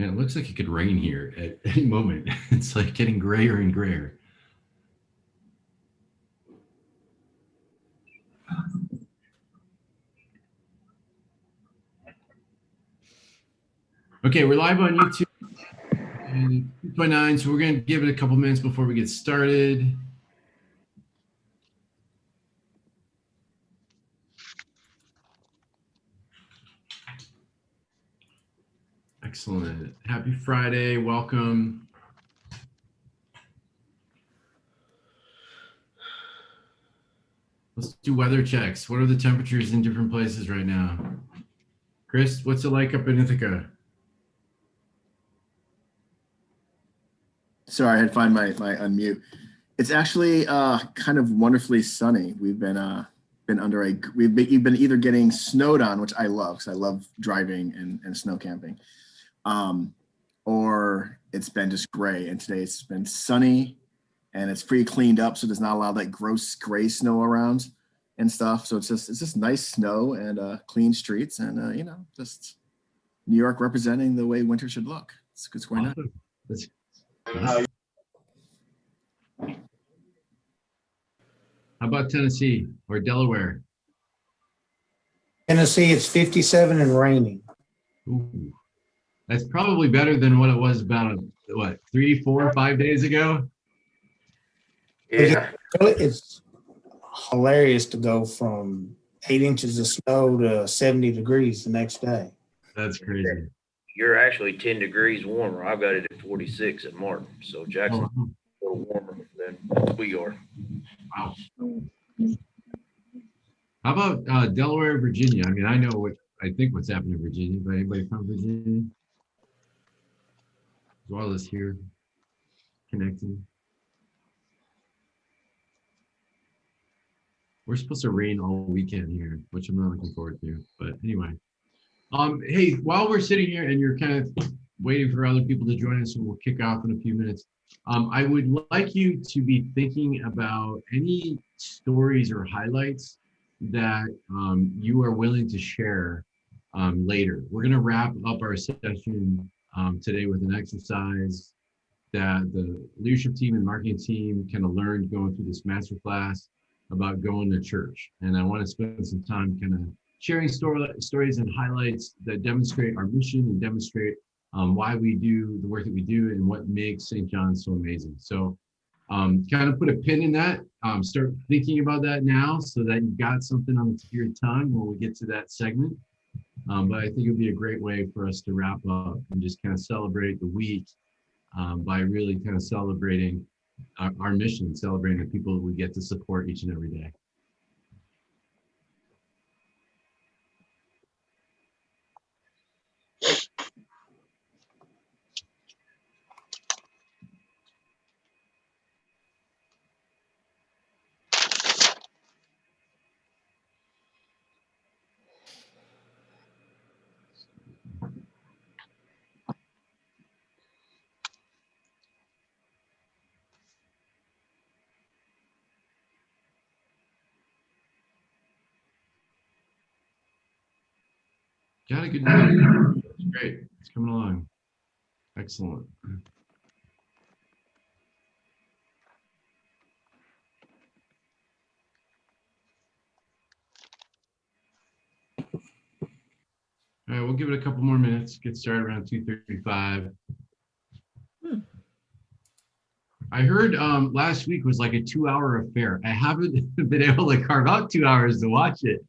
Man, it looks like it could rain here at any moment. It's like getting grayer and grayer. Okay, we're live on YouTube. 2.9, so we're going to give it a couple minutes before we get started. Excellent. Happy Friday. Welcome. Let's do weather checks. What are the temperatures in different places right now? Chris, what's it like up in Ithaca? Sorry, I had to find my unmute. It's actually kind of wonderfully sunny. We've been under we've been either getting snowed on, which I love because I love driving and snow camping, or it's been just gray. And today it's been sunny, and it's pretty cleaned up, so there's not a lot of like gross gray snow around and stuff. So it's just nice snow and clean streets, and you know, just New York representing the way winter should look. It's going on. How about Tennessee or Delaware? Tennessee, it's 57 and raining. Ooh. That's probably better than what it was about, 3, 4, 5 days ago? Yeah. It's hilarious to go from 8 inches of snow to 70 degrees the next day. That's crazy. You're actually 10 degrees warmer. I've got it at 46 at Martin. So Jackson's a little warmer than we are. Wow. How about Delaware, Virginia? I mean, I know I think what's happening in Virginia, but anybody from Virginia? As well as here, connecting. We're supposed to rain all weekend here, which I'm not looking forward to. But anyway, hey, while we're sitting here and you're kind of waiting for other people to join us, and we'll kick off in a few minutes, I would like you to be thinking about any stories or highlights that you are willing to share later. We're going to wrap up our session today with an exercise that the leadership team and marketing team kind of learned going through this masterclass about going to church. And I want to spend some time kind of sharing stories and highlights that demonstrate our mission and demonstrate why we do the work that we do and what makes St. John's so amazing. So kind of put a pin in that, start thinking about that now so that you've got something on the tip of your tongue when we get to that segment. But I think it'd be a great way for us to wrap up and just kind of celebrate the week by really kind of celebrating our mission, celebrating the people that we get to support each and every day. Got a good night. That's great. It's coming along. Excellent. All right, we'll give it a couple more minutes. Get started around 2:35. I heard last week was like a 2-hour affair. I haven't been able to carve out 2 hours to watch it,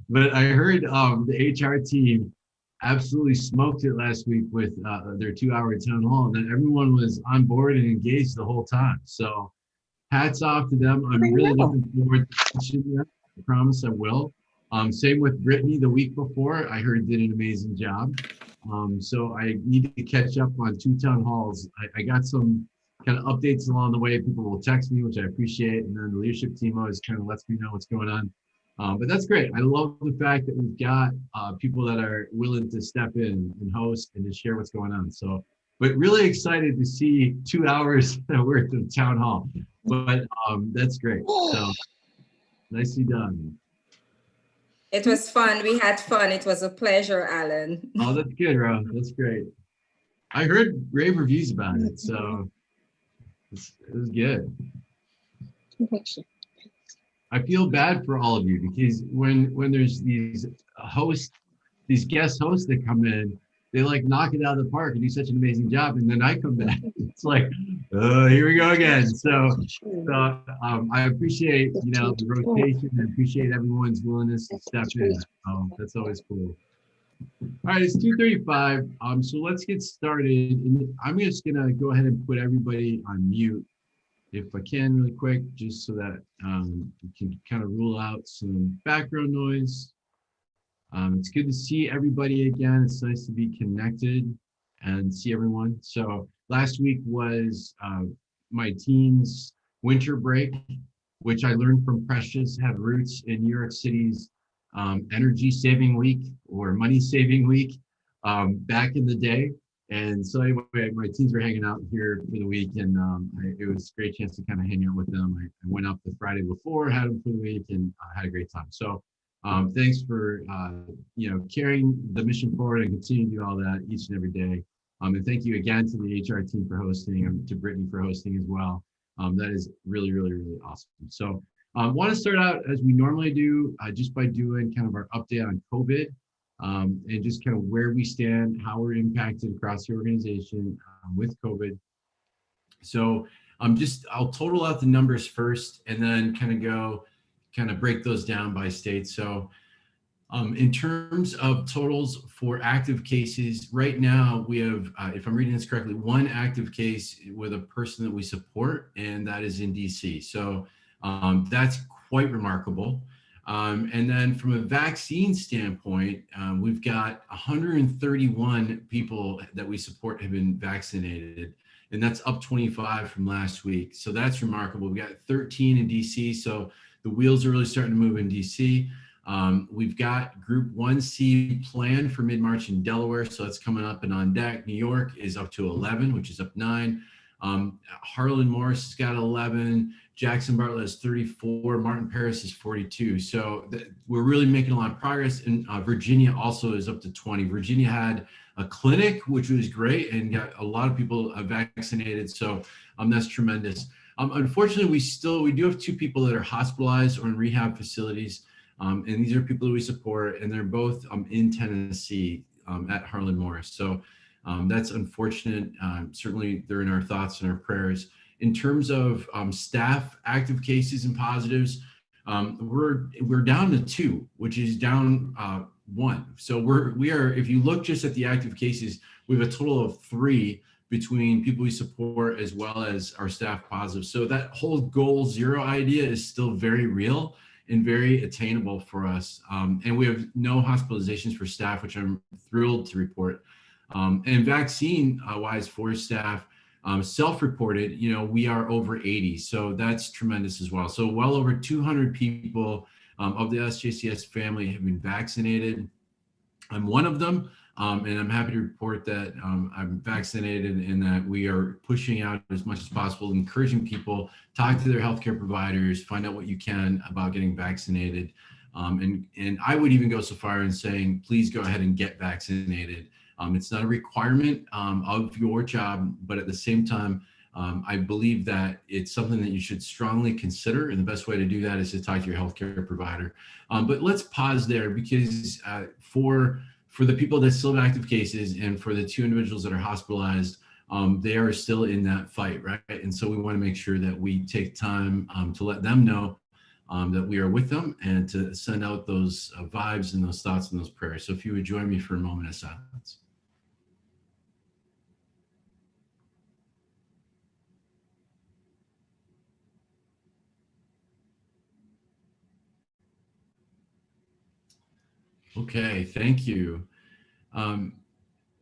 but I heard the HR team absolutely smoked it last week with their 2-hour town hall, and that everyone was on board and engaged the whole time. So hats off to them. I'm really looking forward to watching that. I promise I will. Same with Brittany the week before. I heard did an amazing job. So I need to catch up on 2 town halls. I got some kind of updates along the way. People will text me, which I appreciate. And then the leadership team always kind of lets me know what's going on. But that's great. I love the fact that we've got people that are willing to step in and host and to share what's going on. So, but really excited to see 2 hours worth of town hall. But that's great. So nicely done. It was fun. We had fun. It was a pleasure, Alan. Oh, that's good, Ron. That's great. I heard rave reviews about it, so it was good. I feel bad for all of you because when there's these these guest hosts that come in, they like knock it out of the park and do such an amazing job, and then I come back, it's like, oh, here we go again. So I appreciate the rotation. I appreciate everyone's willingness to step in. That's always cool. All right, it's 2:35. So let's get started. And I'm just gonna go ahead and put everybody on mute if I can really quick, just so that we can kind of rule out some background noise. It's good to see everybody again. It's nice to be connected and see everyone. So last week was my team's winter break, which I learned from Precious had roots in New York City's energy saving week or money saving week back in the day. And so anyway, my teams were hanging out here for the week, and it was a great chance to kind of hang out with them. I went up the Friday before, had them for the week, and had a great time. So thanks for carrying the mission forward and continuing to do all that each and every day. And thank you again to the HR team for hosting, and to Brittany for hosting as well. That is really, really, really awesome. So want to start out as we normally do, just by doing kind of our update on COVID. And just kind of where we stand, how we're impacted across the organization with COVID. So I'll total out the numbers first and then kind of break those down by state. So in terms of totals for active cases, right now we have, if I'm reading this correctly, one active case with a person that we support, and that is in DC. So that's quite remarkable. And then from a vaccine standpoint, we've got 131 people that we support have been vaccinated, and that's up 25 from last week. So that's remarkable. We got 13 in DC, so the wheels are really starting to move in DC. We've got Group 1C planned for mid-March in Delaware, so that's coming up and on deck. New York is up to 11, which is up 9. Harlan Morris has got 11. Jackson Bartlett has 34. Martin Paris is 42. So we're really making a lot of progress. And Virginia also is up to 20. Virginia had a clinic, which was great, and got a lot of people vaccinated. So that's tremendous. Unfortunately, we do have 2 people that are hospitalized or in rehab facilities. And these are people that we support, and they're both in Tennessee at Harlan Morris. So that's unfortunate. Certainly they're in our thoughts and our prayers. In terms of staff active cases and positives, we're down to 2, which is down 1. So we are, if you look just at the active cases, we have a total of 3 between people we support as well as our staff positives. So that whole goal 0 idea is still very real and very attainable for us. And we have no hospitalizations for staff, which I'm thrilled to report. And vaccine wise for staff, self-reported, we are over 80. So that's tremendous as well. So well over 200 people of the SJCS family have been vaccinated. I'm one of them. And I'm happy to report that I'm vaccinated and that we are pushing out as much as possible, encouraging people, talk to their healthcare providers, find out what you can about getting vaccinated. And I would even go so far in saying, please go ahead and get vaccinated. It's not a requirement of your job, but at the same time, I believe that it's something that you should strongly consider. And the best way to do that is to talk to your healthcare provider. But let's pause there because for the people that still have active cases and for the 2 individuals that are hospitalized, they are still in that fight, right? And so we want to make sure that we take time to let them know that we are with them and to send out those vibes and those thoughts and those prayers. So if you would join me for a moment of silence. Okay, thank you.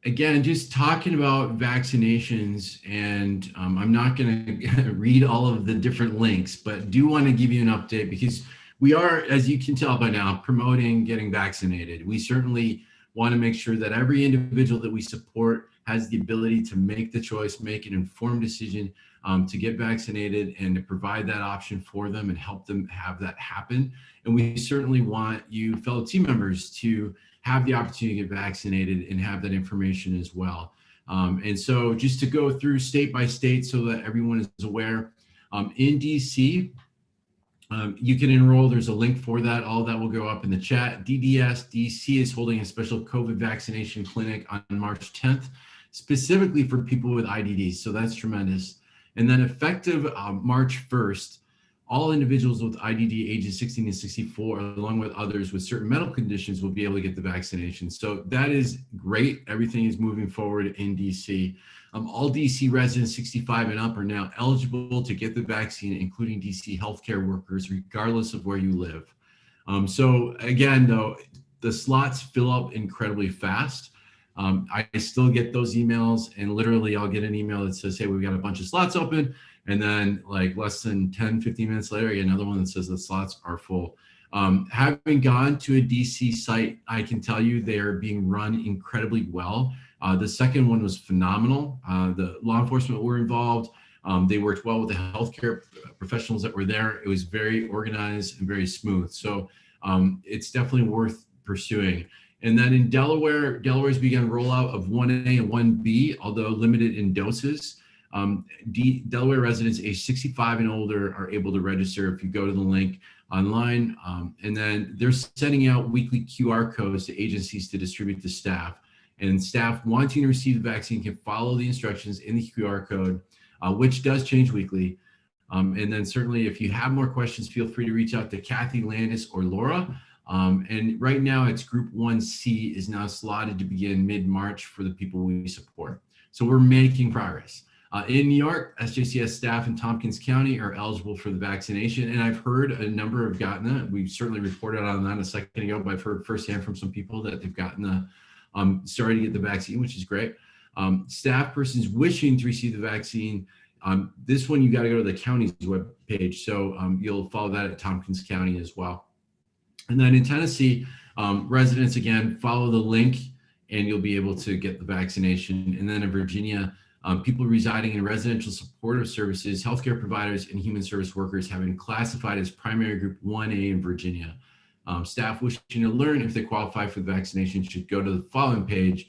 Again, just talking about vaccinations, and I'm not going to read all of the different links, but do want to give you an update because we are, as you can tell by now, promoting getting vaccinated. We certainly want to make sure that every individual that we support has the ability to make the choice, make an informed decision to get vaccinated and to provide that option for them and help them have that happen. And we certainly want you fellow team members to have the opportunity to get vaccinated and have that information as well. And so just to go through state by state so that everyone is aware, in DC, you can enroll. There's a link for that. All that will go up in the chat. DDS DC is holding a special COVID vaccination clinic on March 10th, specifically for people with IDDs. So that's tremendous. And then effective March 1st, all individuals with IDD ages 16 to 64, along with others with certain medical conditions, will be able to get the vaccination. So that is great. Everything is moving forward in DC. All DC residents 65 and up are now eligible to get the vaccine, including DC healthcare workers, regardless of where you live. So again, though, the slots fill up incredibly fast. I still get those emails, and literally I'll get an email that says, hey, we've got a bunch of slots open. And then like less than 10, 15 minutes later, I get another one that says the slots are full. Having gone to a DC site, I can tell you they are being run incredibly well. The second one was phenomenal. The law enforcement were involved. They worked well with the healthcare professionals that were there. It was very organized and very smooth. So it's definitely worth pursuing. And then in Delaware, Delaware's begun rollout of 1A and 1B, although limited in doses. Delaware residents age 65 and older are able to register if you go to the link online. And then they're sending out weekly QR codes to agencies to distribute to staff. And staff wanting to receive the vaccine can follow the instructions in the QR code, which does change weekly. And then certainly if you have more questions, feel free to reach out to Kathy Landis or Laura. And right now it's Group 1C is now slotted to begin mid-March for the people we support. So we're making progress. In New York, SJCS staff in Tompkins County are eligible for the vaccination. And I've heard a number have gotten that. We've certainly reported on that a second ago, but I've heard firsthand from some people that they've gotten started to get the vaccine, which is great. Staff persons wishing to receive the vaccine, this one you got to go to the county's webpage. So you'll follow that at Tompkins County as well. And then in Tennessee, residents, again, follow the link and you'll be able to get the vaccination. And then in Virginia, people residing in residential supportive services, healthcare providers, and human service workers have been classified as primary group 1A in Virginia. Staff wishing to learn if they qualify for the vaccination should go to the following page,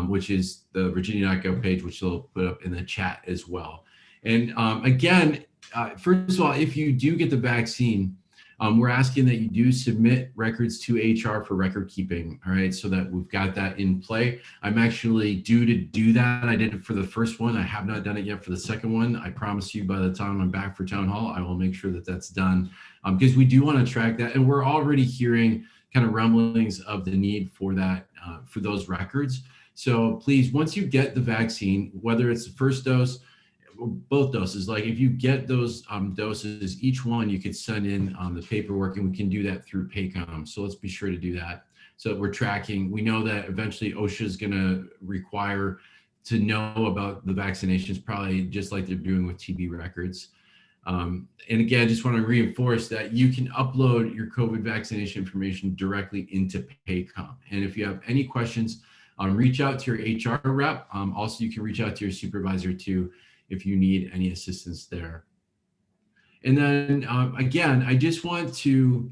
which is the virginia.gov page, which they'll put up in the chat as well. And again, first of all, if you do get the vaccine, we're asking that you do submit records to HR for record keeping, all right, so that we've got that in play. I'm actually due to do that. I did it for the first one. I have not done it yet for the second one. I promise you by the time I'm back for town hall, I will make sure that that's done because we do want to track that. And we're already hearing kind of rumblings of the need for that, for those records. So please, once you get the vaccine, whether it's the first dose, both doses, like if you get those doses, each one you could send in the paperwork, and we can do that through Paycom. So let's be sure to do that so that we're tracking. We know that eventually OSHA is going to require to know about the vaccinations, probably just like they're doing with TB records. And again, just want to reinforce that you can upload your COVID vaccination information directly into Paycom. And if you have any questions, reach out to your HR rep. Also, you can reach out to your supervisor too, if you need any assistance there. And then again, I just want to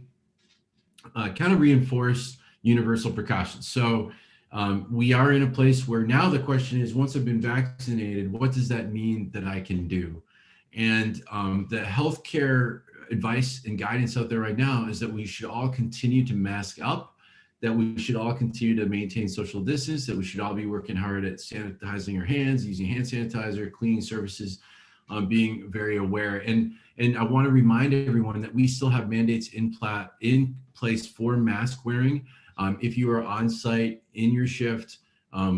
kind of reinforce universal precautions. So we are in a place where now the question is, once I've been vaccinated, what does that mean that I can do? And the healthcare advice and guidance out there right now is that we should all continue to mask up, that we should all continue to maintain social distance, that we should all be working hard at sanitizing our hands, using hand sanitizer, cleaning services, being very aware. And I want to remind everyone that we still have mandates in place for mask wearing. If you are on site in your shift,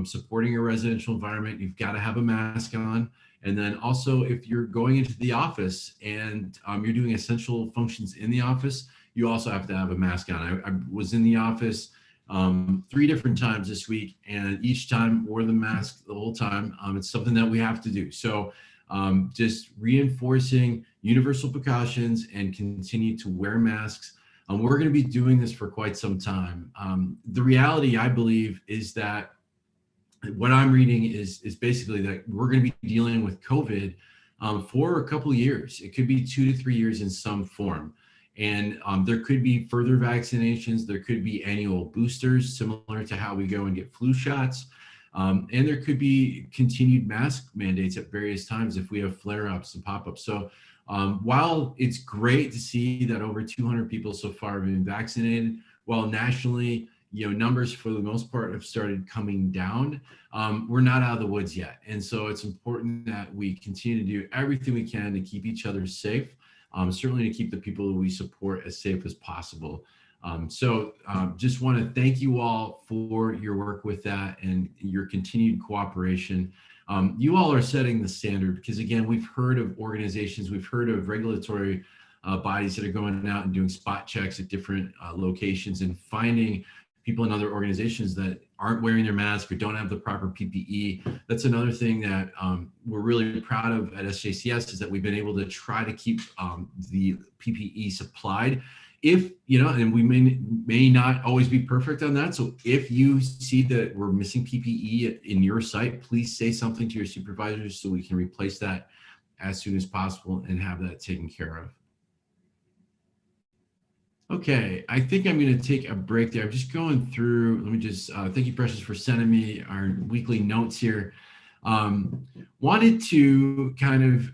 supporting a residential environment, you've got to have a mask on. And then also if you're going into the office and you're doing essential functions in the office, you also have to have a mask on. I was in the office 3 different times this week, and each time wore the mask the whole time. It's something that we have to do. So just reinforcing universal precautions and continue to wear masks. We're going to be doing this for quite some time. The reality, I believe, is that what I'm reading is basically that we're going to be dealing with COVID for a couple of years. It could be 2 to 3 years in some form. And there could be further vaccinations. There could be annual boosters, similar to how we go and get flu shots. And there could be continued mask mandates at various times if we have flare-ups and pop-ups. So while it's great to see that over 200 people so far have been vaccinated, while nationally, numbers for the most part have started coming down, we're not out of the woods yet. And so it's important that we continue to do everything we can to keep each other safe, certainly to keep the people that we support as safe as possible. Just want to thank you all for your work with that and your continued cooperation. You all are setting the standard because, again, we've heard of organizations, we've heard of regulatory bodies that are going out and doing spot checks at different locations and finding people in other organizations that aren't wearing their mask or don't have the proper PPE. That's another thing that we're really proud of at SJCS is that we've been able to try to keep the PPE supplied. If, and we may not always be perfect on that. So if you see that we're missing PPE in your site, please say something to your supervisors so we can replace that as soon as possible and have that taken care of. Okay, I think I'm going to take a break there. I'm just going through, let me just, thank you, Precious, for sending me our weekly notes here. Wanted to kind of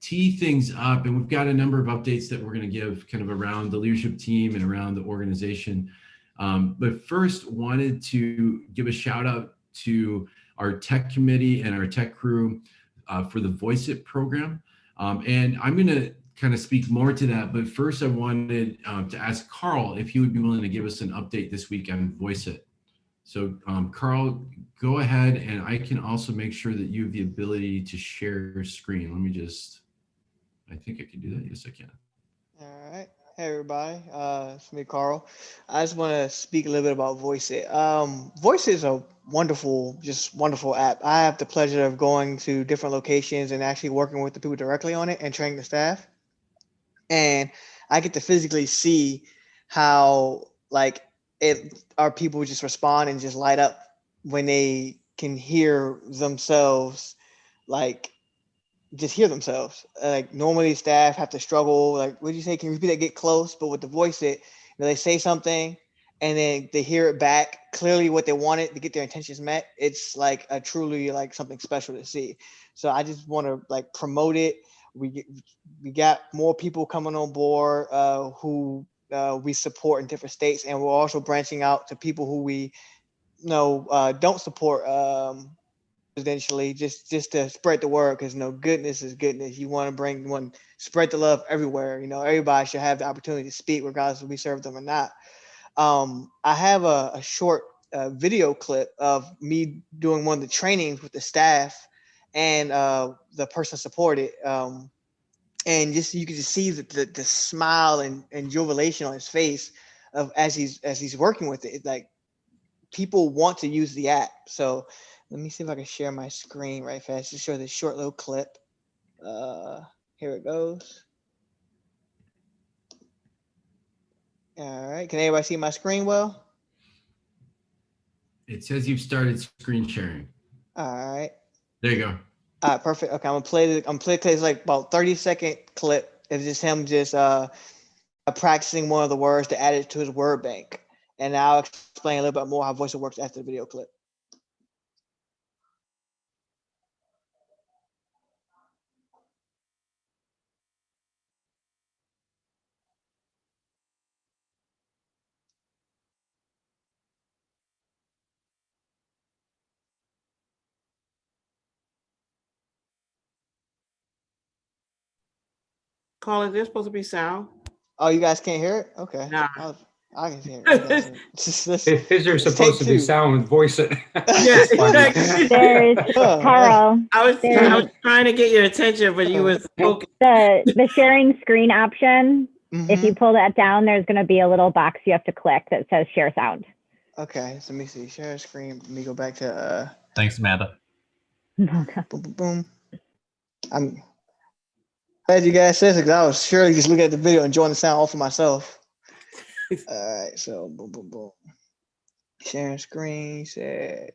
tee things up, and we've got a number of updates that we're going to give kind of around the leadership team and around the organization. But first, wanted to give a shout out to our tech committee and our tech crew for the Voice It program. And I'm going to kind of speak more to that. But first, I wanted to ask Carl if he would be willing to give us an update this week on Voice It. So Carl, go ahead, and I can also make sure that you have the ability to share your screen. Let me just, I think I can do that. Yes, I can. All right. Hey, everybody. It's me, Carl. I just want to speak a little bit about Voice It. Voice It is a wonderful app. I have the pleasure of going to different locations and actually working with the people directly on it and training the staff. And I get to physically see how our people just respond and just light up when they can hear themselves, just hear themselves. Like normally staff have to struggle. Like, what did you say? Can you repeat that? Get close. But with the Voice It, they say something and then they hear it back clearly what they wanted to get their intentions met. It's like a truly something special to see. So I just want to promote it. We got more people coming on board who we support in different states, and we're also branching out to people who we don't support residentially, just to spread the word, because goodness is goodness. You want to spread the love everywhere. Everybody should have the opportunity to speak, regardless if we serve them or not. I have a short video clip of me doing one of the trainings with the staff and the person supported. And just you can just see the smile and jubilation on his face of as he's working with it. It's like people want to use the app. So let me see if I can share my screen right fast to show this short little clip. Here it goes. All right, can everybody see my screen well? It says you've started screen sharing. All right. There you go. All right, perfect. Okay, I'm gonna play it's like about 30-second clip. It's just him just practicing one of the words to add it to his word bank. And I'll explain a little bit more how Voice It works after the video clip. Carl, is there supposed to be sound? Oh, you guys can't hear it? Okay. Nah. I can hear it. Is there supposed to be sound with Voice It? Yeah, There's Carl. I was trying to get your attention, but you was focused. The sharing screen option. Mm-hmm. If you pull that down, there's going to be a little box you have to click that says share sound. Okay, so let me see. Share screen. Let me go back to Thanks, Amanda. boom, boom, boom. I'm glad you guys said it, because I was surely just looking at the video and enjoying the sound all for myself. All right, so boom, boom, boom. Sharing screen said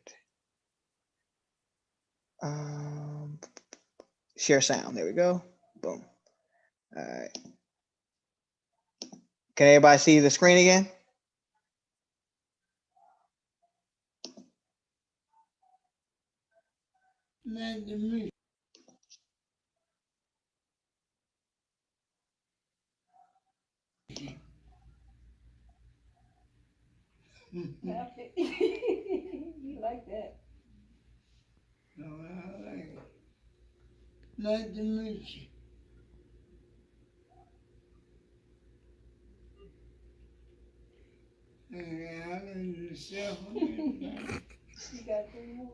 share sound. There we go. Boom. All right. Can everybody see the screen again? Nice to meet you. You like that? No, I like it. Nice to meet you. Okay, I don't do the cell phone. You got 3 more?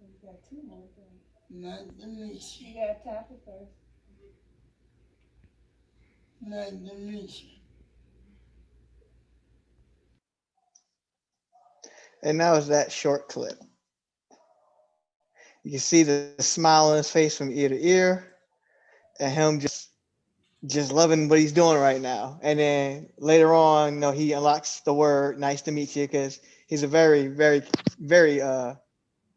You got 2 more things. Nice to meet you. You gotta tap it first. Nice to meet you. And that was that short clip. You can see the smile on his face from ear to ear, and him just loving what he's doing right now. And then later on, he unlocks the word "nice to meet you" because he's a very, very, very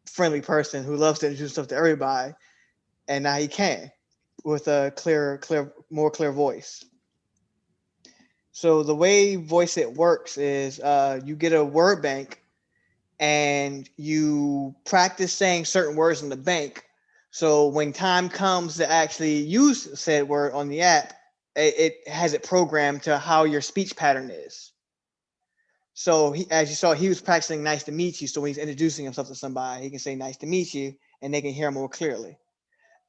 friendly person who loves to introduce stuff to everybody. And now he can with a more clear voice. So the way Voice It works is you get a word bank and you practice saying certain words in the bank. So when time comes to actually use said word on the app, it has it programmed to how your speech pattern is. So as you saw, he was practicing "nice to meet you." So when he's introducing himself to somebody, he can say "nice to meet you," and they can hear him more clearly.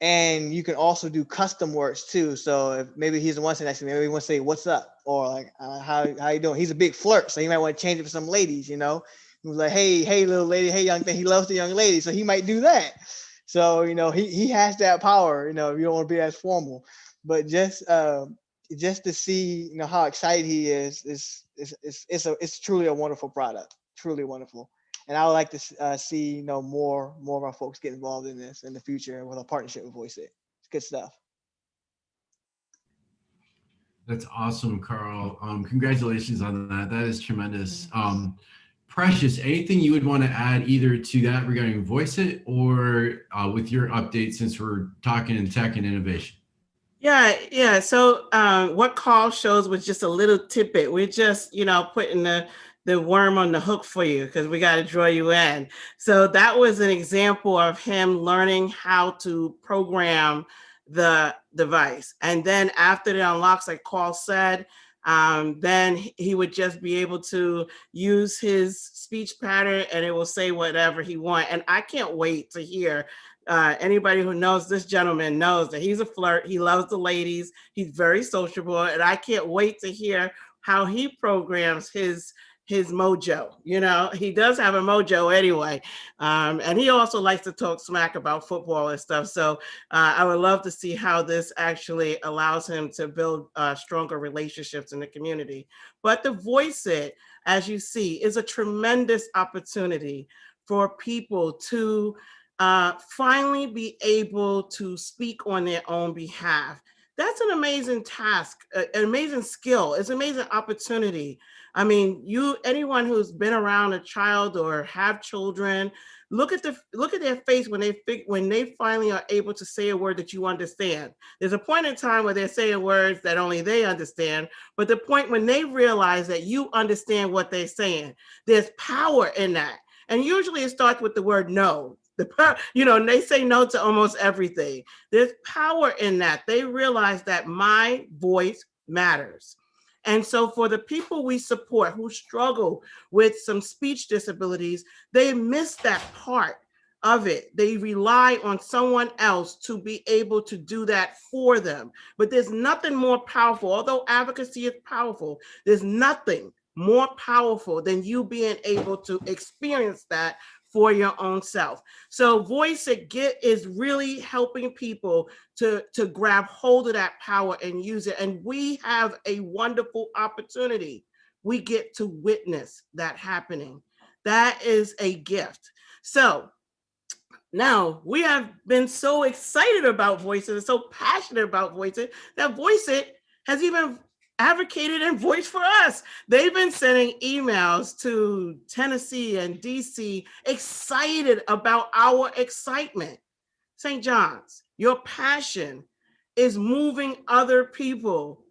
And you can also do custom words too. So if maybe he's the one saying "nice to me," maybe he wants to say "what's up" or like how you doing. He's a big flirt, so he might want to change it for some ladies. He was like, hey little lady, hey young thing. He loves the young lady, so he might do that. So he has that power. If you don't want to be as formal, but just to see how excited he is it's truly a wonderful product, truly wonderful. And I would like to see more of our folks get involved in this in the future with a partnership with Voice It. It's good stuff. That's awesome, Carl. Congratulations on that. That is tremendous. Precious, anything you would want to add either to that regarding Voice It or with your update since we're talking in tech and innovation? Yeah. So what Carl shows was just a little tidbit. We're just, putting the worm on the hook for you because we got to draw you in. So that was an example of him learning how to program the device. And then after it unlocks, like Carl said, then he would just be able to use his speech pattern and it will say whatever he wants. And I can't wait to hear anybody who knows this gentleman knows that he's a flirt. He loves the ladies. He's very sociable. And I can't wait to hear how he programs his mojo. He does have a mojo anyway. And he also likes to talk smack about football and stuff. So I would love to see how this actually allows him to build stronger relationships in the community. But the Voice It, as you see, is a tremendous opportunity for people to finally be able to speak on their own behalf. That's an amazing task, an amazing skill. It's an amazing opportunity. I mean, anyone who's been around a child or have children, look at their face when they finally are able to say a word that you understand. There's a point in time where they're saying words that only they understand, but the point when they realize that you understand what they're saying, there's power in that. And usually it starts with the word no. And they say no to almost everything. There's power in that. They realize that my voice matters. And so for the people we support who struggle with some speech disabilities, they miss that part of it. They rely on someone else to be able to do that for them. But there's nothing more powerful, although advocacy is powerful, there's nothing more powerful than you being able to experience that for your own self. So Voice It is really helping people to grab hold of that power and use it. And we have a wonderful opportunity. We get to witness that happening. That is a gift. So now we have been so excited about Voice It and so passionate about Voice It that Voice It has even advocated and voiced for us. They've been sending emails to Tennessee and DC excited about our excitement. St. John's, your passion is moving other people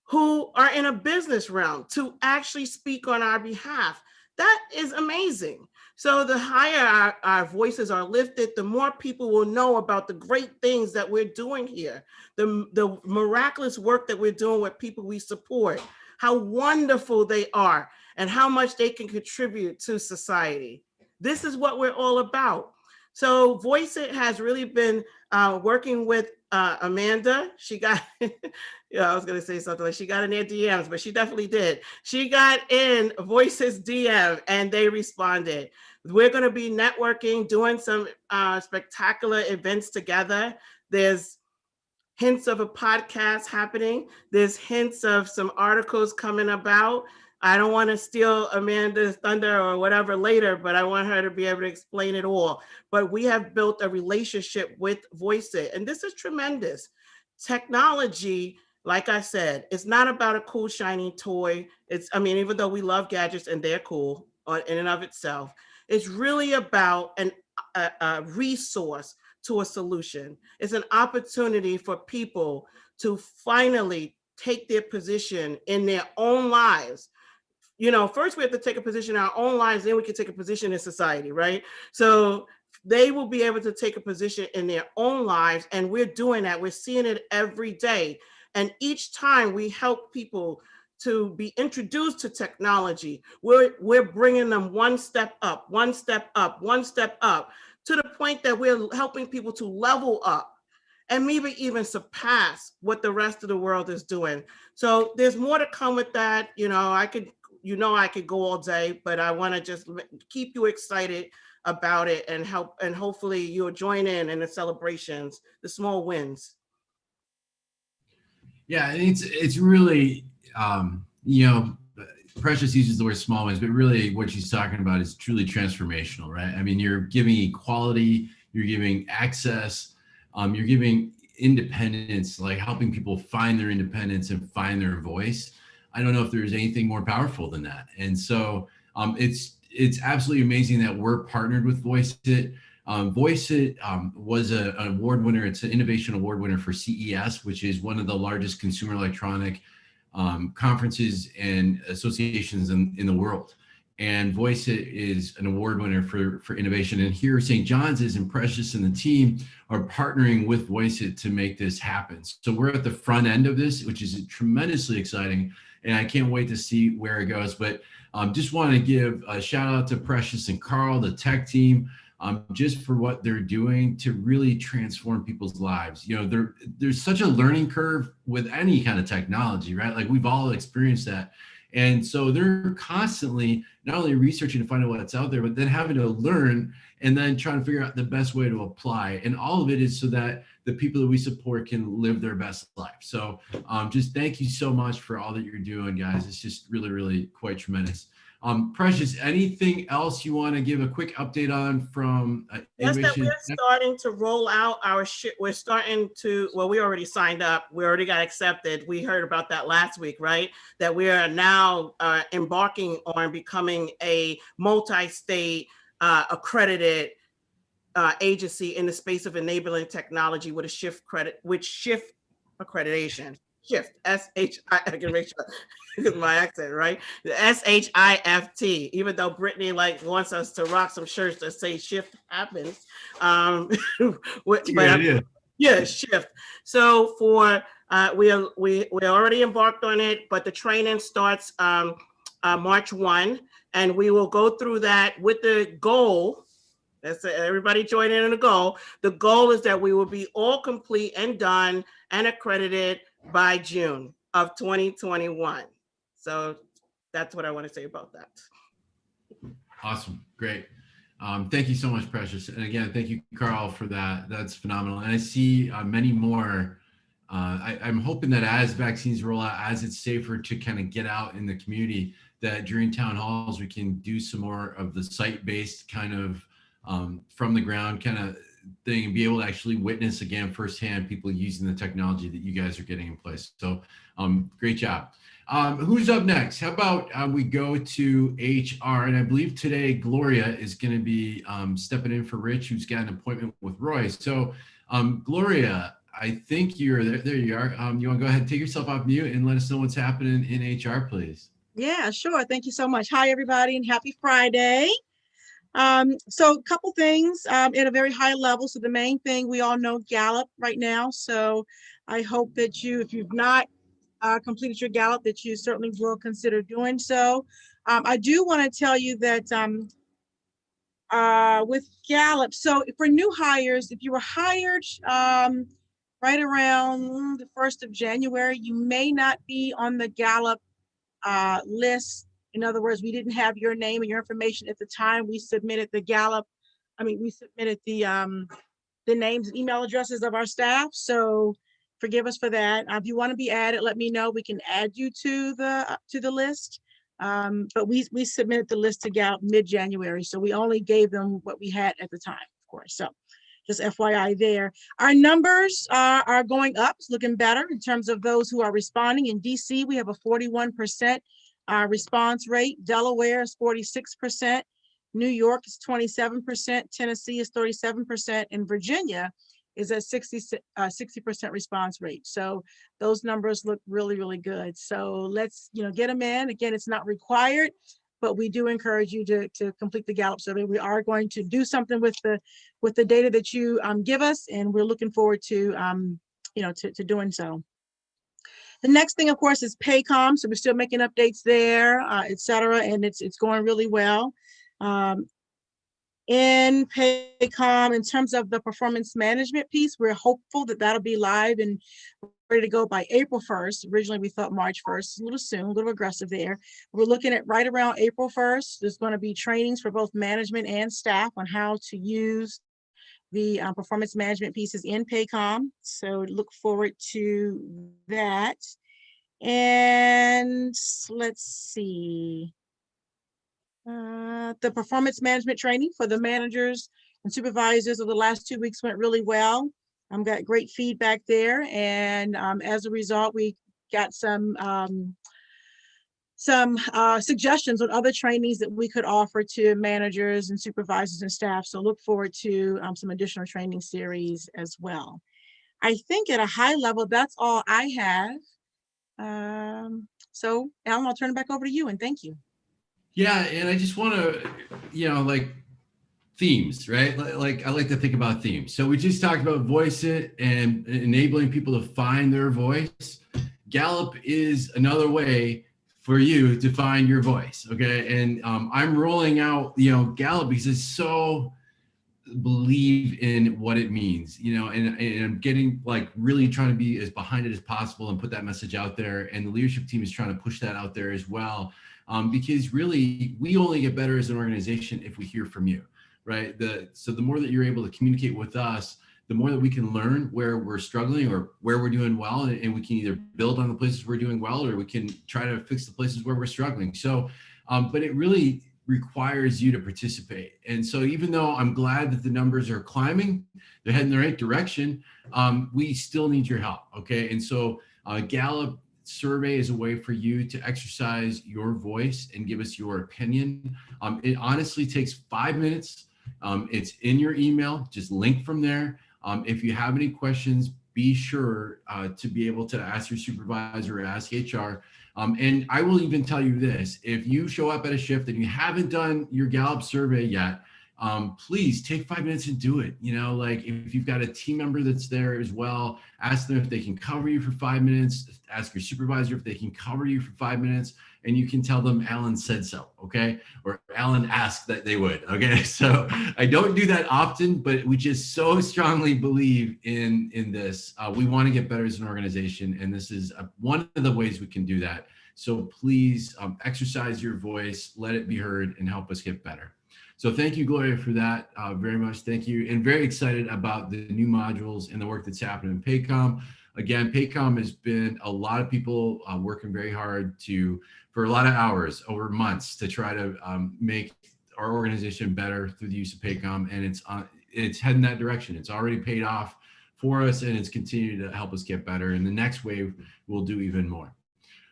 who are in a business realm to actually speak on our behalf. That is amazing. So the higher our voices are lifted, the more people will know about the great things that we're doing here, the miraculous work that we're doing with people we support, how wonderful they are, and how much they can contribute to society. This is what we're all about. So Voice It has really been working with Amanda. She got, I was going to say something like she got in their DMs, but she definitely did. She got in Voice's DM and they responded. We're going to be networking, doing some spectacular events together. There's hints of a podcast happening. There's hints of some articles coming about. I don't want to steal Amanda's thunder or whatever later, but I want her to be able to explain it all. But we have built a relationship with Voice It, and this is tremendous. Technology, like I said, it's not about a cool, shiny toy. Even though we love gadgets and they're cool in and of itself, it's really about a resource to a solution. It's an opportunity for people to finally take their position in their own lives. First we have to take a position in our own lives, then we can take a position in society, right? So they will be able to take a position in their own lives, and we're doing that. We're seeing it every day. And each time we help people to be introduced to technology, we're bringing them one step up, one step up, one step up, to the point that we're helping people to level up and maybe even surpass what the rest of the world is doing. So there's more to come with that. I could go all day, but I want to just keep you excited about it and hopefully you'll join in the celebrations, the small wins. Yeah, it's really, Precious uses the word small wins, but really what she's talking about is truly transformational, right? I mean, you're giving equality, you're giving access, you're giving independence, like helping people find their independence and find their voice. I don't know if there's anything more powerful than that. And so it's absolutely amazing that we're partnered with Voice It. Voice It was an award winner. It's an innovation award winner for CES, which is one of the largest consumer electronic conferences and associations in the world. And Voice It is an award winner for innovation. And here St. John's is, and Precious and the team are partnering with Voice It to make this happen. So we're at the front end of this, which is tremendously exciting. And I can't wait to see where it goes. But just want to give a shout out to Precious and Carl, the tech team, just for what they're doing to really transform people's lives. There's such a learning curve with any kind of technology, right? Like we've all experienced that. And so they're constantly not only researching to find out what's out there, but then having to learn and then trying to figure out the best way to apply. And all of it is so that the people that we support can live their best life. So just thank you so much for all that you're doing, guys. It's just really, really quite tremendous. Precious, anything else you want to give a quick update on from Yes, Innovation? that we're starting to roll out our we're starting to, well, we already signed up. We already got accepted. We heard about that last week, right? That we are now embarking on becoming a multi-state accredited agency in the space of enabling technology with a shift accreditation. Shift, S-H-I, I can make sure because my accent, right? The S-H-I-F-T, even though Brittany wants us to rock some shirts that say shift happens. Yeah, shift. So we already embarked on it, but the training starts March 1, and we will go through that with the goal. That's everybody join in on the goal. The goal is that we will be all complete and done and accredited by June of 2021. So that's what I want to say about that. Awesome. Great. Thank you so much, Precious. And again, thank you, Carl, for that. That's phenomenal. And I see many more. I'm hoping that as vaccines roll out, as it's safer to kind of get out in the community, that during town halls, we can do some more of the site-based kind of from the ground kind of thing and be able to actually witness again firsthand people using the technology that you guys are getting in place. So great job. Who's up next? How about we go to HR? And I believe today Gloria is going to be stepping in for Rich, who's got an appointment with Roy. So Gloria, I think you're there. There you are. You want to go ahead and take yourself off mute and let us know what's happening in HR, please? Yeah, sure. Thank you so much. Hi, everybody, and happy Friday. So a couple things at a very high level. So the main thing, we all know Gallup right now. So I hope that you, if you've not completed your Gallup, that you certainly will consider doing so. I do want to tell you that with Gallup, so for new hires, if you were hired right around the 1st of January, you may not be on the Gallup list. In other words, we didn't have your name and your information at the time we submitted the Gallup. We submitted the names and email addresses of our staff. So forgive us for that. If you want to be added, let me know. We can add you to the list. But we submitted the list to Gallup mid-January. So we only gave them what we had at the time, of course. So just FYI there. Our numbers are going up. It's looking better in terms of those who are responding. In DC, we have a 41% response rate. Delaware is 46%. New York is 27%. Tennessee is 37%. And Virginia is at 60% response rate. So those numbers look really, really good. So let's get them in. Again, it's not required, but we do encourage you to complete the Gallup survey. We are going to do something with the data that you give us, and we're looking forward to to doing so. The next thing, of course, is Paycom. So we're still making updates there, et cetera, and it's going really well. In Paycom, in terms of the performance management piece, we're hopeful that that'll be live and ready to go by April 1st. Originally, we thought March 1st, a little soon, a little aggressive there. We're looking at right around April 1st. There's going to be trainings for both management and staff on how to use the performance management pieces in Paycom. So look forward to that. And let's see. The performance management training for the managers and supervisors of the last 2 weeks went really well. Got great feedback there. And as a result, we got some suggestions on other trainings that we could offer to managers and supervisors and staff. So look forward to some additional training series as well. I think at a high level, that's all I have. So Alan, I'll turn it back over to you and thank you. Yeah, and I just want to, like themes, right? Like I like to think about themes. So we just talked about Voice It and enabling people to find their voice. Gallup is another way for you to find your voice, okay? And I'm rolling out, Gallup because it's so believe in what it means, and I'm getting really trying to be as behind it as possible and put that message out there. And the leadership team is trying to push that out there as well. Because really, we only get better as an organization if we hear from you, right? So the more that you're able to communicate with us, the more that we can learn where we're struggling or where we're doing well, and we can either build on the places we're doing well, or we can try to fix the places where we're struggling. So, but it really requires you to participate. And so even though I'm glad that the numbers are climbing, they're heading in the right direction, we still need your help, okay? And so Gallup survey is a way for you to exercise your voice and give us your opinion. It honestly takes 5 minutes. It's in your email, just link from there. If you have any questions, be sure to be able to ask your supervisor or ask HR. And I will even tell you this, if you show up at a shift and you haven't done your Gallup survey yet, please take 5 minutes and do it. If you've got a team member that's there as well, ask them if they can cover you for 5 minutes, ask your supervisor if they can cover you for 5 minutes, and you can tell them Alan said so, okay? Or Alan asked that they would, okay? So I don't do that often, but we just so strongly believe in this. We want to get better as an organization, and this is one of the ways we can do that. So please exercise your voice, let it be heard, and help us get better. So thank you, Gloria, for that very much. Thank you. And very excited about the new modules and the work that's happening in Paycom. Again, Paycom has been a lot of people working very hard for a lot of hours over months to try to make our organization better through the use of Paycom. And it's heading that direction. It's already paid off for us, and it's continuing to help us get better. And the next wave will do even more.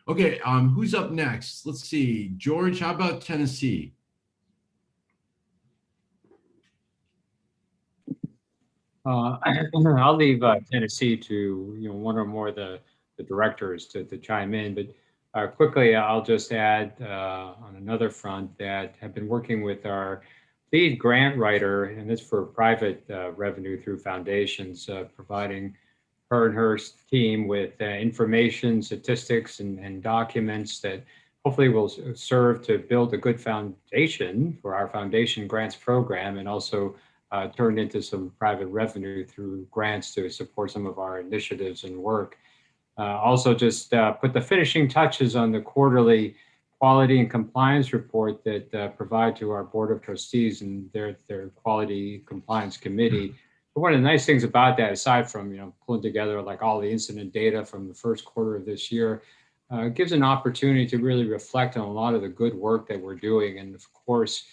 Okay, who's up next? Let's see. George, how about Tennessee? I'll leave Tennessee to one or more of the directors to chime in, but quickly I'll just add on another front that have been working with our lead grant writer, and it's for private revenue through foundations, providing her and her team with information, statistics, and documents that hopefully will serve to build a good foundation for our foundation grants program, and also turn into some private revenue through grants to support some of our initiatives and work. Also just put the finishing touches on the quarterly quality and compliance report that provide to our Board of Trustees and their quality compliance committee. But one of the nice things about that, aside from pulling together like all the incident data from the first quarter of this year, gives an opportunity to really reflect on a lot of the good work that we're doing. And of course,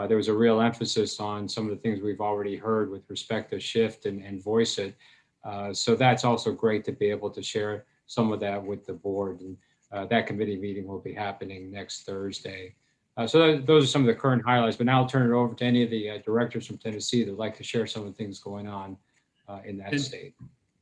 there was a real emphasis on some of the things we've already heard with respect to Shift and Voice It. So that's also great to be able to share some of that with the board. And that committee meeting will be happening next Thursday. So those are some of the current highlights, but now I'll turn it over to any of the directors from Tennessee that would like to share some of the things going on in that state.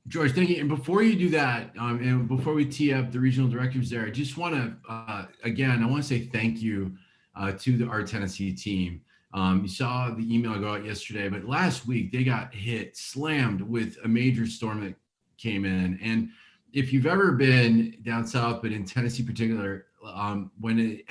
George, thank you. And before you do that, and before we tee up the regional directors there, I just want to, again, I want to say thank you to our Tennessee team. You saw the email go out yesterday, but last week they got slammed with a major storm that came in. And if you've ever been down south, but in Tennessee in particular, when it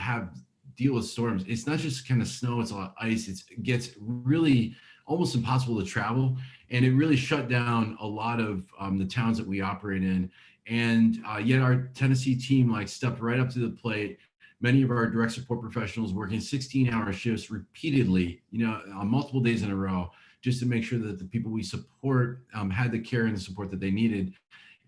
deal with storms, it's not just kind of snow, it's a lot of ice. It gets really almost impossible to travel. And it really shut down a lot of the towns that we operate in. And yet our Tennessee team stepped right up to the plate. Many of our direct support professionals working 16-hour shifts repeatedly, on multiple days in a row, just to make sure that the people we support had the care and the support that they needed.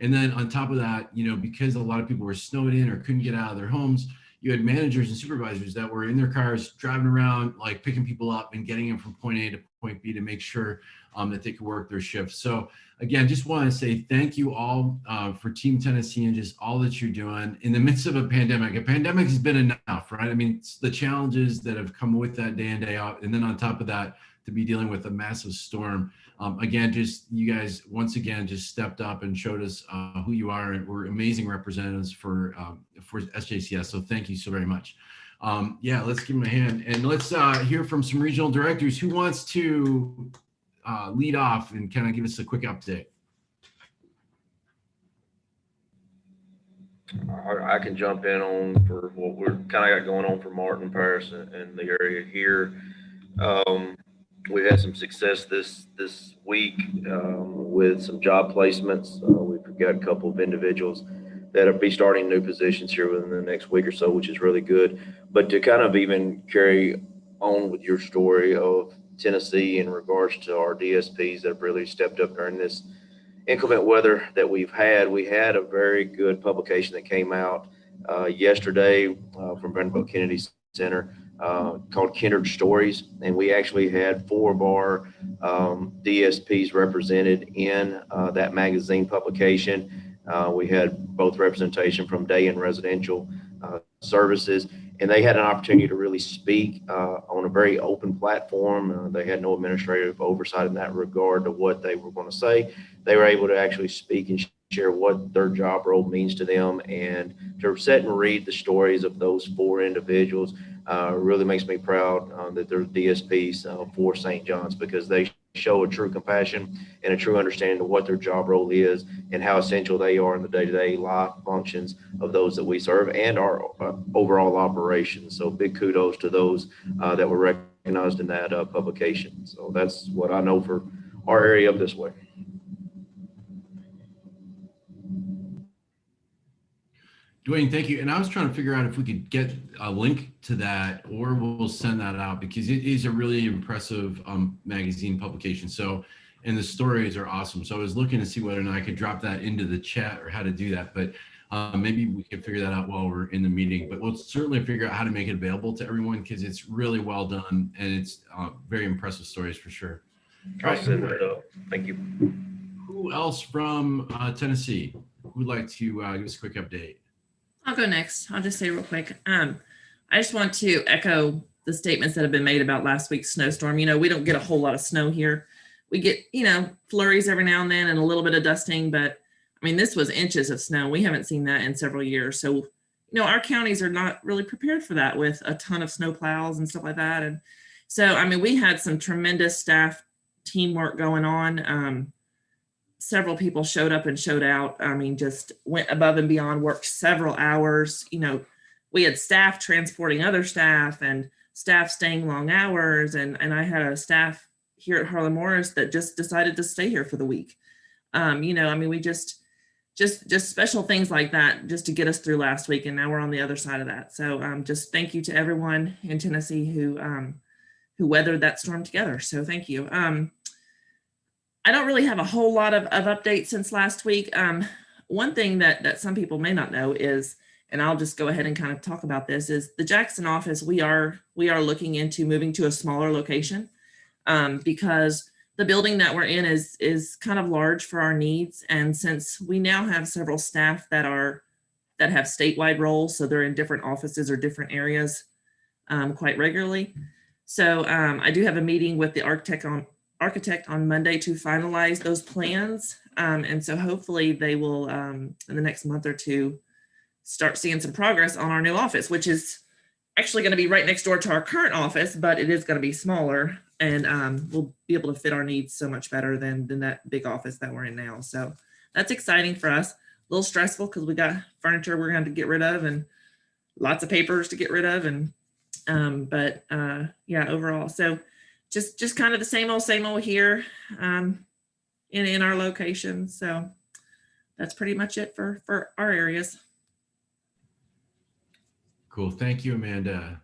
And then on top of that, because a lot of people were snowed in or couldn't get out of their homes, you had managers and supervisors that were in their cars driving around, picking people up and getting them from point A to point B to make sure that they could work their shifts. So again, just want to say thank you all for Team Tennessee and just all that you're doing in the midst of a pandemic. A pandemic has been enough, right? I mean, it's the challenges that have come with that day in, day out. And then on top of that, to be dealing with a massive storm. Again, just you guys once again just stepped up and showed us who you are, and we're amazing representatives for SJCS. So thank you so very much. Yeah, let's give them a hand and let's hear from some regional directors. Who wants to lead off and kind of give us a quick update? I can jump in on for what we're kind of got going on for Martin, Paris, and the area here. We've had some success this week with some job placements. We've got a couple of individuals that'll be starting new positions here within the next week or so, which is really good. But to kind of even carry on with your story of Tennessee in regards to our DSPs that have really stepped up during this inclement weather that we've had, we had a very good publication that came out yesterday from Vanderbilt Kennedy Center called Kindred Stories, and we actually had 4 of our DSPs represented in that magazine publication. We had both representation from day and residential services, and they had an opportunity to really speak on a very open platform. They had no administrative oversight in that regard to what they were going to say. They were able to actually speak and share what their job role means to them, and to sit and read the stories of those 4 individuals really makes me proud that they're DSPs for St. John's, because they show a true compassion and a true understanding of what their job role is and how essential they are in the day-to-day life functions of those that we serve and our overall operations. So big kudos to those that were recognized in that publication. So that's what I know for our area up this way. Dwayne, thank you. And I was trying to figure out if we could get a link to that, or we'll send that out, because it is a really impressive magazine publication. So, and the stories are awesome. So I was looking to see whether or not I could drop that into the chat or how to do that, but maybe we can figure that out while we're in the meeting. But we'll certainly figure out how to make it available to everyone, because it's really well done and it's very impressive stories for sure. I'll send that up. Thank you. Who else from Tennessee would like to give us a quick update? I'll go next. I'll just say real quick. I just want to echo the statements that have been made about last week's snowstorm. We don't get a whole lot of snow here. We get, flurries every now and then and a little bit of dusting, but I mean, this was inches of snow. We haven't seen that in several years. So, our counties are not really prepared for that with a ton of snow plows and stuff like that. And So, I mean, we had some tremendous staff teamwork going on. Several people showed up and showed out. I mean, just went above and beyond, worked several hours. You know, we had staff transporting other staff and staff staying long hours. And I had a staff here at Harlan Morris that just decided to stay here for the week. You know, I mean, we just special things like that just to get us through last week. And now we're on the other side of that. So just thank you to everyone in Tennessee who weathered that storm together. So thank you. I don't really have a whole lot of updates since last week. One thing that some people may not know is, and I'll just go ahead and kind of talk about this, is the Jackson office, we are looking into moving to a smaller location because the building that we're in is kind of large for our needs. And since we now have several staff that have statewide roles, so they're in different offices or different areas quite regularly. So I do have a meeting with the architect on Monday to finalize those plans. And so hopefully they will, in the next month or two, start seeing some progress on our new office, which is actually going to be right next door to our current office, but it is going to be smaller, and we'll be able to fit our needs so much better than that big office that we're in now. So that's exciting for us. A little stressful because we got furniture we're going to get rid of and lots of papers to get rid of, and yeah, overall, so just kind of the same old here in our location. So that's pretty much it for our areas. Cool. Thank you, Amanda.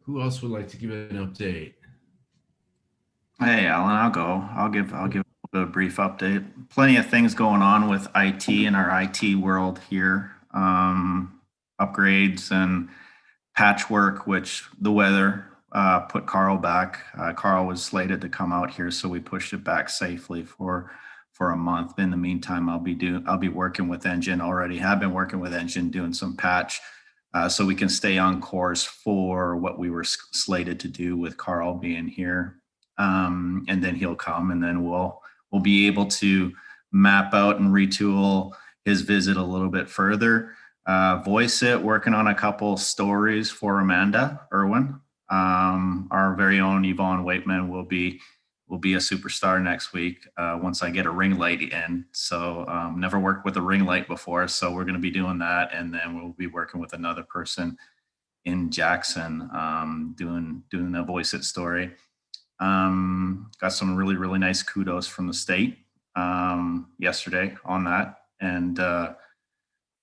Who else would like to give an update? Hey, Alan, I'll go. I'll give a little bit of a brief update. Plenty of things going on with IT in our IT world here. Upgrades and patchwork, which the weather put Carl back. Carl was slated to come out here, so we pushed it back safely for a month. In the meantime, I'll be working with Engine already. Have been working with Engine doing some patch so we can stay on course for what we were slated to do with Carl being here. And then he'll come, and then we'll be able to map out and retool his visit a little bit further. Voice it, working on a couple stories for Amanda Irwin. Our very own Yvonne Waitman will be a superstar next week once I get a ring light in. So never worked with a ring light before, so we're going to be doing that, and then we'll be working with another person in Jackson doing a Voice It story. Got some really nice kudos from the state yesterday on that, and a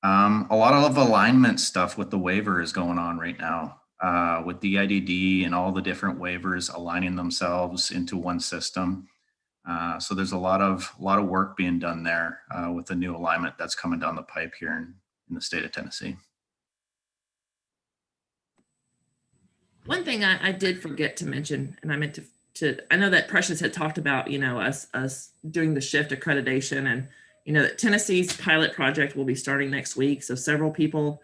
lot of alignment stuff with the waiver is going on right now. With the IDD and all the different waivers aligning themselves into one system. So there's a lot of work being done there with the new alignment that's coming down the pipe here in the state of Tennessee. One thing I did forget to mention, and I meant to I know that Precious had talked about, you know, us doing the shift accreditation, and, you know, that Tennessee's pilot project will be starting next week. So several people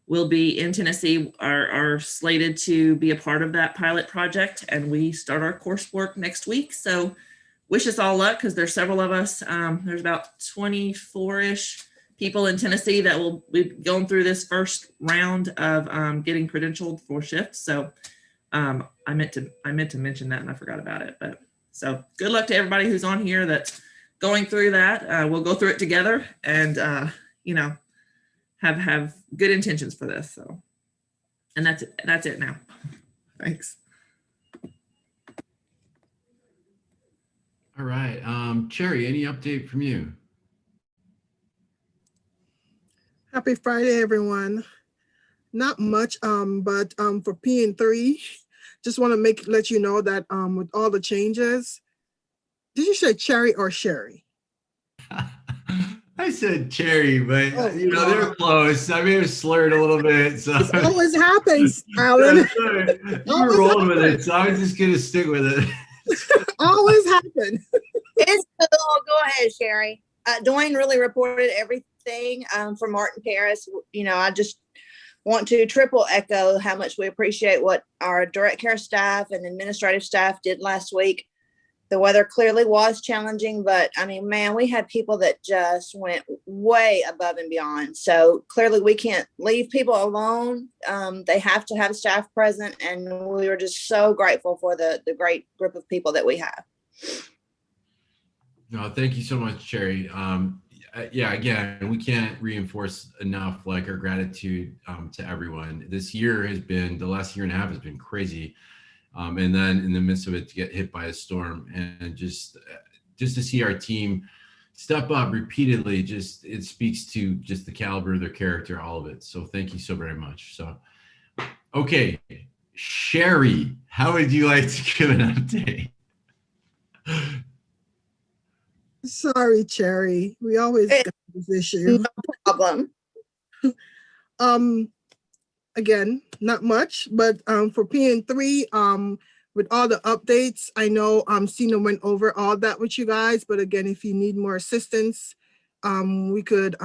will be in Tennessee are slated to be a part of that pilot project, and we start our coursework next week. So wish us all luck, because there's several of us. There's about 24-ish people in Tennessee that will be going through this first round of getting credentialed for shifts. So I meant to mention that and I forgot about it. But so good luck to everybody who's on here that's going through that. We'll go through it together, and you know, have good intentions for this. So, and that's it now. Thanks. All right. Cherry, any update from you? Happy Friday, everyone. Not much, but for P&3, just want to let you know that with all the changes, did you say Cherry or Sherry? I said Cherry, but you know, they're close. I may have slurred a little bit. So it always happens, Alan. You were rolling with it, so I was just gonna stick with it. Always happen. It's cool. Go ahead, Sherry. Dwayne really reported everything from Martin Paris. You know, I just want to triple echo how much we appreciate what our direct care staff and administrative staff did last week. The weather clearly was challenging, but I mean, man, we had people that just went way above and beyond. So clearly we can't leave people alone. They have to have staff present, and we were just so grateful for the great group of people that we have. No, thank you so much, Sherry. Yeah, again, we can't reinforce enough like our gratitude to everyone. This year has been, the last year and a half has been crazy. And then in the midst of it to get hit by a storm, and just to see our team step up repeatedly, just it speaks to just the caliber of their character, all of it. So thank you so very much. So, okay, Sherry, how would you like to give an update? Sorry, Cherry. We always got this issue. No problem. Again, not much, but for PN3, with all the updates, I know Sina went over all that with you guys, but again, if you need more assistance, we could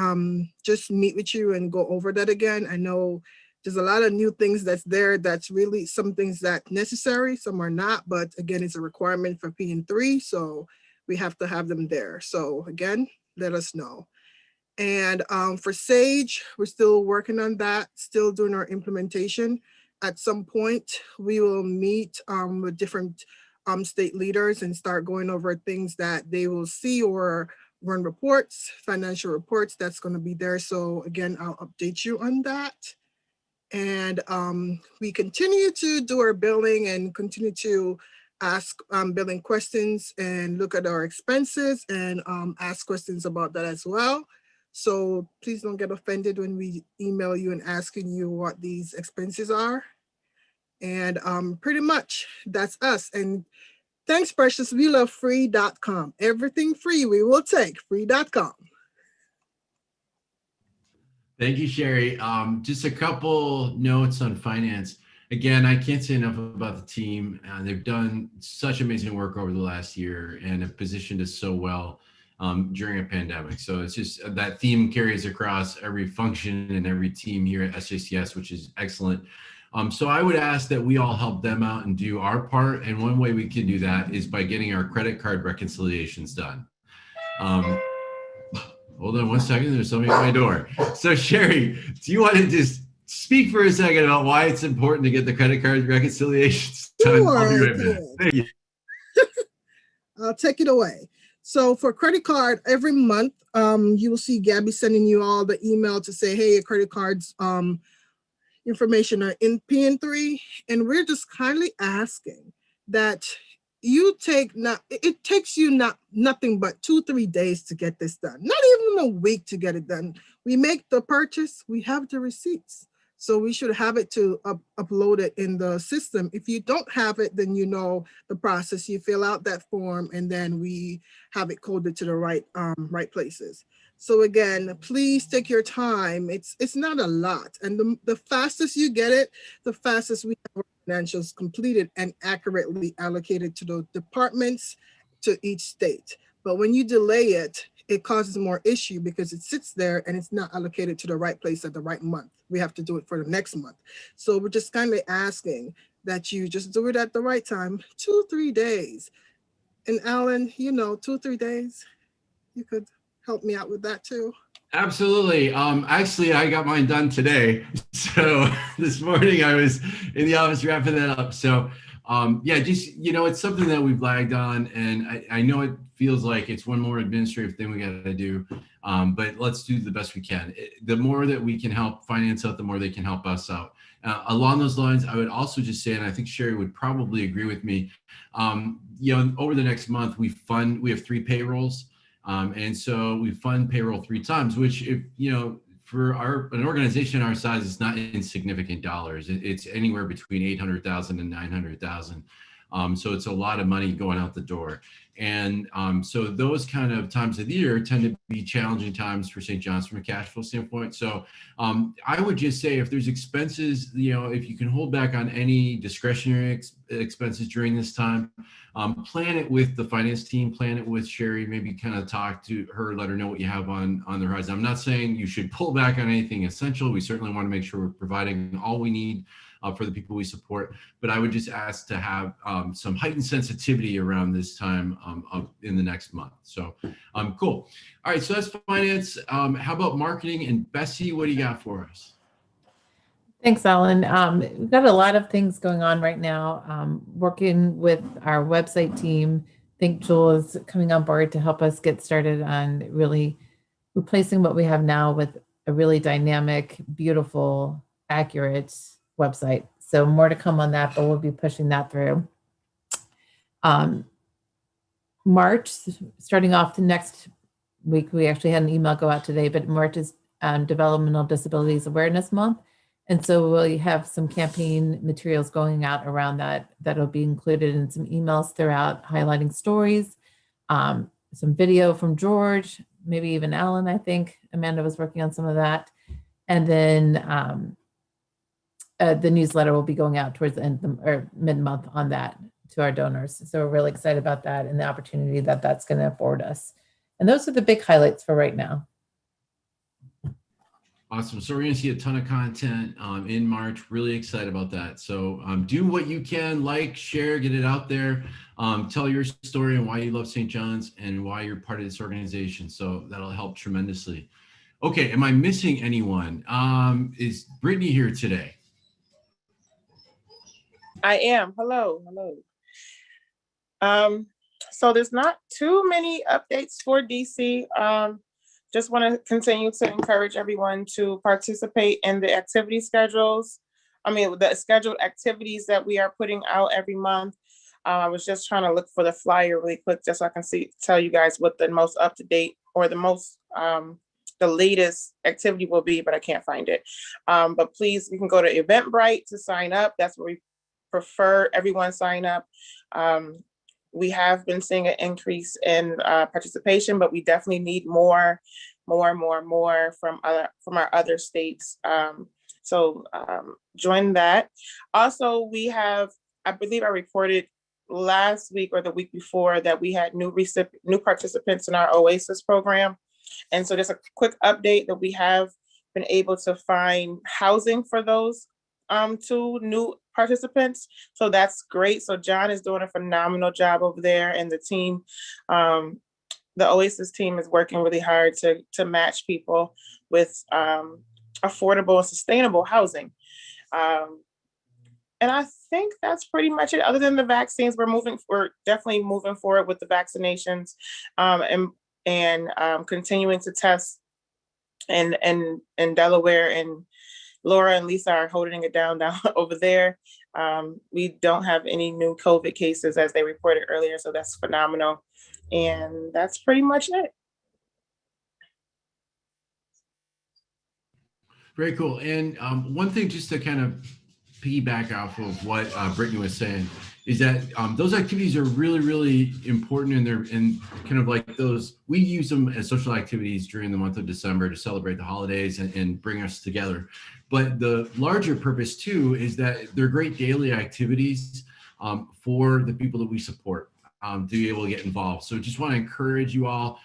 just meet with you and go over that again. I know there's a lot of new things that's there. That's really some things that necessary, some are not, but again, it's a requirement for PN3, so we have to have them there. So again, let us know. And for Sage, we're still working on that, still doing our implementation. At some point, we will meet with different state leaders and start going over things that they will see or run reports, financial reports, that's going to be there. So again, I'll update you on that. And we continue to do our billing and continue to ask billing questions and look at our expenses and ask questions about that as well. So please don't get offended when we email you and asking you what these expenses are. And pretty much that's us. And thanks, Precious. We love free.com. Everything free we will take, free.com. Thank you, Sherry. Just a couple notes on finance. Again, I can't say enough about the team. They've done such amazing work over the last year and have positioned us so well during a pandemic. So it's just that theme carries across every function and every team here at SJCS, which is excellent. So I would ask that we all help them out and do our part. And one way we can do that is by getting our credit card reconciliations done. Hold on one second, there's somebody at my door. So Sherry, do you want to just speak for a second about why it's important to get the credit card reconciliations done? Sure, I'll be right back. Thank you. I'll take it away. So for credit card, every month, you will see Gabby sending you all the email to say, hey, your credit cards information are in PN3. And we're just kindly asking that you take it takes you nothing but 2-3 days to get this done, not even a week to get it done. We make the purchase, we have the receipts. So we should have it to upload it in the system. If you don't have it, then you know the process. You fill out that form and then we have it coded to the right places. So again, please take your time. It's not a lot. And the fastest you get it, the fastest we have our financials completed and accurately allocated to the departments to each state. But when you delay it, it causes more issue because it sits there and it's not allocated to the right place at the right month. We have to do it for the next month. So we're just kind of asking that you just do it at the right time, 2-3 days. And Alan, 2-3 days, you could help me out with that too. Absolutely. Actually, I got mine done today. So this morning I was in the office wrapping that up. So yeah, just, it's something that we've lagged on, and I know it feels like it's one more administrative thing we got to do, but let's do the best we can. The more that we can help finance out, the more they can help us out. Along those lines, I would also just say, and I think Sherry would probably agree with me, over the next month, we have 3 payrolls. And so we fund payroll 3 times, which for an organization our size, it's not insignificant dollars. It's anywhere between $800,000 and $900,000. So it's a lot of money going out the door. And so those kind of times of the year tend to be challenging times for St. John's from a cash flow standpoint. So I would just say if there's expenses, if you can hold back on any discretionary expenses during this time, plan it with the finance team, plan it with Sherry, maybe kind of talk to her, let her know what you have on the horizon. I'm not saying you should pull back on anything essential. We certainly want to make sure we're providing all we need for the people we support. But I would just ask to have some heightened sensitivity around this time in the next month. So cool. All right, so that's finance. How about marketing? And Bessie, what do you got for us? Thanks, Alan. We've got a lot of things going on right now. Working with our website team. I think Joel is coming on board to help us get started on really replacing what we have now with a really dynamic, beautiful, accurate website. So more to come on that, but we'll be pushing that through. March, starting off the next week, we actually had an email go out today, but March is Developmental Disabilities Awareness Month. And so we'll have some campaign materials going out around that, that'll be included in some emails throughout, highlighting stories, some video from George, maybe even Alan, I think. Amanda was working on some of that. And then the newsletter will be going out towards the end or mid-month on that to our donors. So we're really excited about that and the opportunity that that's going to afford us. And those are the big highlights for right now. Awesome. So we're going to see a ton of content in March. Really excited about that. So do what you can, like, share, get it out there. Tell your story and why you love St. John's and why you're part of this organization. So that'll help tremendously. Okay. Am I missing anyone? Is Brittany here today? I am. Hello. So there's not too many updates for DC. Just want to continue to encourage everyone to participate in the activity schedules. The scheduled activities that we are putting out every month. I was just trying to look for the flyer really quick, just so I can tell you guys what the most up-to-date or the latest activity will be, but I can't find it. But please, you can go to Eventbrite to sign up. That's where we prefer everyone sign up. We have been seeing an increase in participation, but we definitely need more from our other states. So join that. Also, we have, I believe I reported last week or the week before that we had new participants in our OASIS program. And so just a quick update that we have been able to find housing for those 2 new participants. So that's great. So John is doing a phenomenal job over there, and the team, the OASIS team is working really hard to match people with affordable and sustainable housing. And I think that's pretty much it. Other than the vaccines, we're definitely moving forward with the vaccinations and continuing to test in Delaware, and Laura and Lisa are holding it down over there. We don't have any new COVID cases as they reported earlier, so that's phenomenal. And that's pretty much it. Very cool. And one thing just to kind of piggyback off of what Brittany was saying is that those activities are really, really important, and they're kind of like those, we use them as social activities during the month of December to celebrate the holidays and bring us together. But the larger purpose too is that they're great daily activities for the people that we support to be able to get involved. So just want to encourage you all,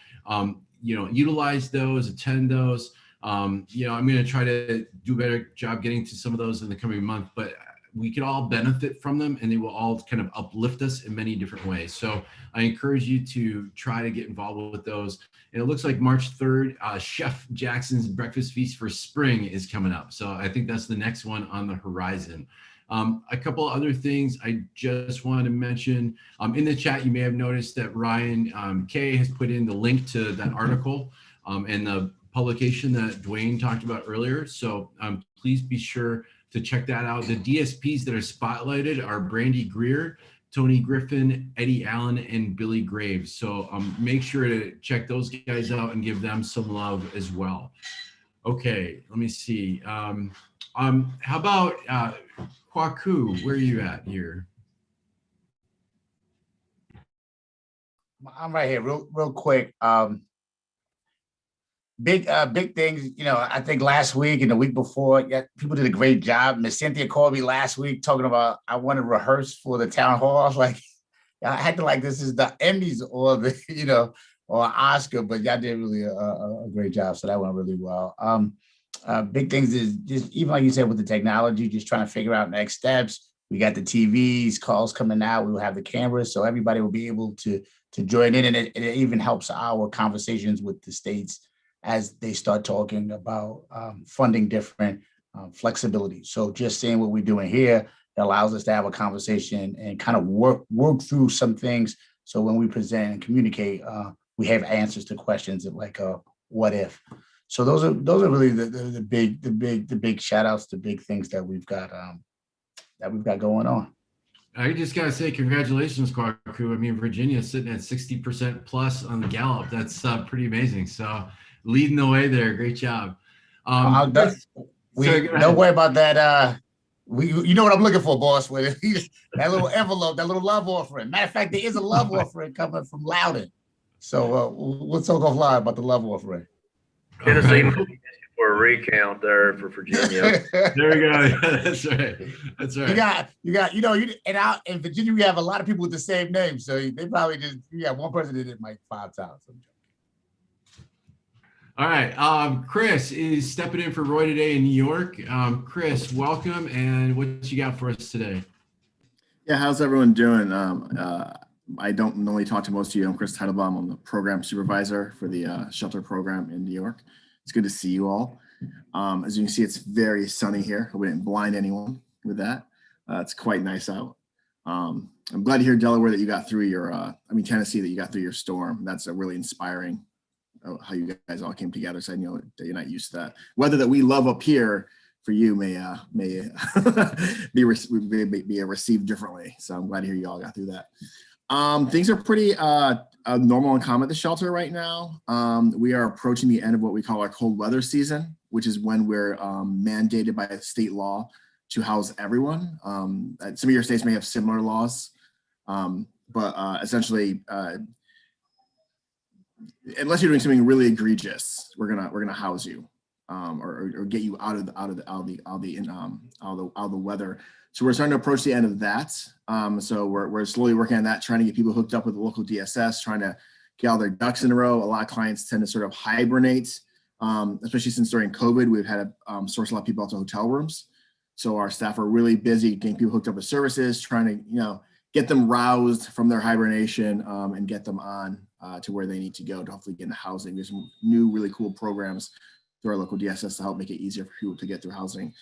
utilize those, attend those. I'm going to try to do a better job getting to some of those in the coming month, but we could all benefit from them, and they will all kind of uplift us in many different ways. So I encourage you to try to get involved with those. And it looks like March 3rd, Chef Jackson's Breakfast Feast for Spring is coming up. So I think that's the next one on the horizon. A couple other things I just wanted to mention. In the chat, you may have noticed that Ryan Kay has put in the link to that article and the publication that Dwayne talked about earlier. So please be sure to check that out. The DSPs that are spotlighted are Brandy Greer, Tony Griffin, Eddie Allen, and Billy Graves. So make sure to check those guys out and give them some love as well. Okay, let me see. How about Kwaku? Where are you at here? I'm right here, real quick. Big things, I think last week and the week before, yeah, people did a great job. Miss Cynthia called me last week talking about I want to rehearse for the town hall. I was like, I had to this is the Emmys or the, or Oscar, but y'all did really a great job. So that went really well. Big things is just, even like you said, with the technology, just trying to figure out next steps. We got the TVs, calls coming out. We will have the cameras, so everybody will be able to join in, and it even helps our conversations with the states as they start talking about funding different flexibility. So just seeing what we're doing here, it allows us to have a conversation and kind of work through some things. So when we present and communicate, we have answers to questions like what if. So those are really the big shout outs, the big things that we've got going on. I just gotta say, congratulations, Kwaku. I mean, Virginia's sitting at 60% plus on the Gallup. That's pretty amazing. So leading the way there. Great job. Don't worry about that. You know what I'm looking for, boss. With that little envelope, that little love offering. Matter of fact, there is a love offering coming from Loudon. So we'll talk offline about the love offering. Tennessee for a recount there for Virginia. There we go. That's right. That's right. You got, in Virginia, we have a lot of people with the same name. So they probably just, one person did it like 5 times. All right. Chris is stepping in for Roy today in New York. Chris, welcome. And what you got for us today? Yeah, how's everyone doing? I don't normally talk to most of you. I'm Chris Teitelbaum. I'm the program supervisor for the shelter program in New York. It's good to see you all. As you can see, it's very sunny here. We didn't blind anyone with that. It's quite nice out. I'm glad to hear, Delaware, that you got through Tennessee, that you got through your storm. That's a really inspiring how you guys all came together. So I know that you're not used to that. Weather that we love up here for you may be received differently. So I'm glad to hear you all got through that. Things are pretty normal and calm at the shelter right now. We are approaching the end of what we call our cold weather season, which is when we're mandated by state law to house everyone. Some of your states may have similar laws, but essentially, unless you're doing something really egregious, we're gonna house you, or get you out of the weather. So we're starting to approach the end of that. So we're slowly working on that, trying to get people hooked up with the local DSS, trying to get all their ducks in a row. A lot of clients tend to sort of hibernate, especially since during COVID, we've had to source a lot of people out to hotel rooms. So our staff are really busy getting people hooked up with services, trying to get them roused from their hibernation and get them on to where they need to go to hopefully get into housing. There's some new really cool programs through our local DSS to help make it easier for people to get through housing.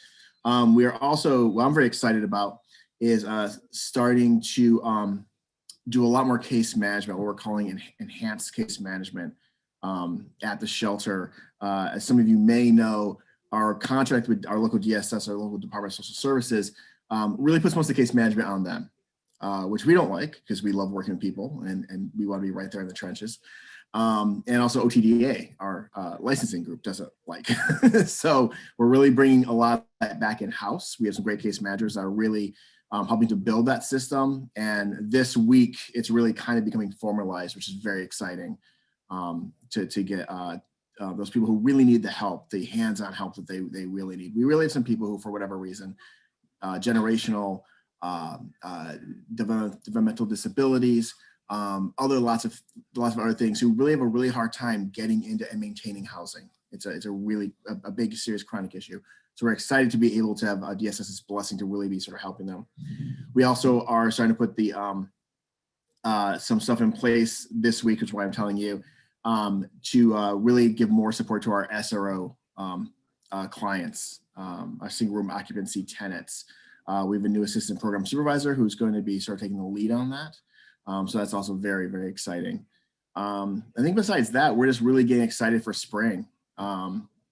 We are also, what I'm very excited about is starting to do a lot more case management, what we're calling enhanced case management at the shelter. As some of you may know, our contract with our local DSS, our local Department of Social Services, really puts most of the case management on them, which we don't like because we love working with people and we want to be right there in the trenches. And also OTDA, our licensing group, doesn't like. So we're really bringing a lot of that back in-house. We have some great case managers that are really helping to build that system. And this week, it's really kind of becoming formalized, which is very exciting to get those people who really need the help, the hands-on help that they really need. We really have some people who, for whatever reason, generational, developmental disabilities, lots of other things, who really have a really hard time getting into and maintaining housing. It's a really a big, serious chronic issue. So we're excited to be able to have DSS's blessing to really be sort of helping them. We also are starting to put the some stuff in place this week, which is why I'm telling you, to really give more support to our SRO clients, our single room occupancy tenants. We have a new assistant program supervisor who's going to be sort of taking the lead on that. So that's also very, very exciting. I think besides that, we're just really getting excited for spring.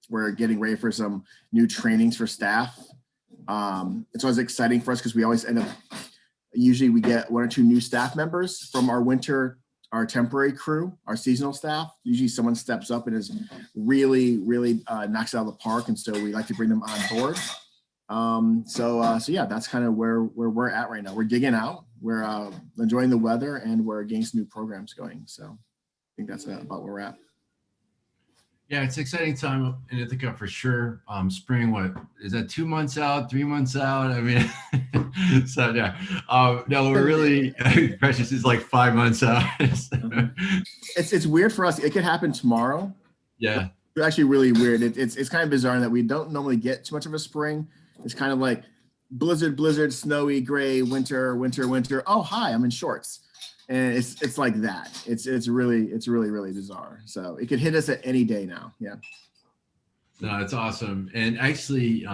We're getting ready for some new trainings for staff. It's always exciting for us because we always usually we get 1 or 2 new staff members from our temporary crew, our seasonal staff. Usually someone steps up and is really, really knocks it out of the park. And so we like to bring them on board. So yeah, that's kind of where we're at right now. We're digging out. we're enjoying the weather and we're getting some new programs going. So I think that's about where we're at. Yeah, it's an exciting time in Ithaca for sure. Spring, what is that? 2 months out, 3 months out? I mean, so yeah. No, we're really Precious is like 5 months out. It's weird for us. It could happen tomorrow. Yeah, it's actually really weird. It's kind of bizarre in that we don't normally get too much of a spring. It's kind of like blizzard, snowy, gray, winter. Oh, hi, I'm in shorts. And it's like that. It's really bizarre. So it could hit us at any day now. Yeah. No, it's awesome. And actually,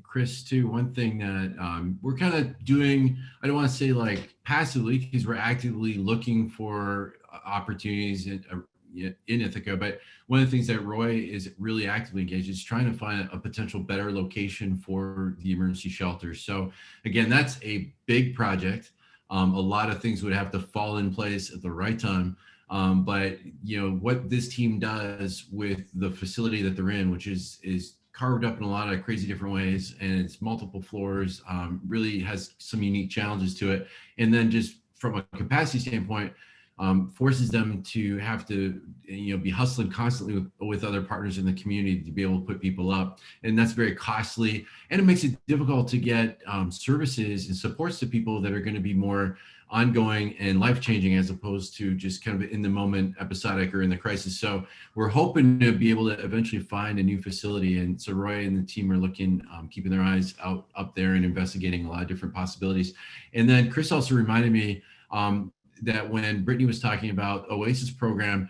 Chris, too, one thing that we're kind of doing, I don't want to say like passively, because we're actively looking for opportunities in Ithaca. But one of the things that Roy is really actively engaged is trying to find a potential better location for the emergency shelter. So again, that's a big project. A lot of things would have to fall in place at the right time. But you know what this team does with the facility that they're in, which is carved up in a lot of crazy different ways, and it's multiple floors, really has some unique challenges to it. And then just from a capacity standpoint, forces them to have to, be hustling constantly with other partners in the community to be able to put people up. And that's very costly. And it makes it difficult to get services and supports to people that are going to be more ongoing and life-changing, as opposed to just kind of in the moment, episodic, or in the crisis. So we're hoping to be able to eventually find a new facility. And so Roy and the team are looking, keeping their eyes up there and investigating a lot of different possibilities. And then Chris also reminded me that when Brittany was talking about OASIS program,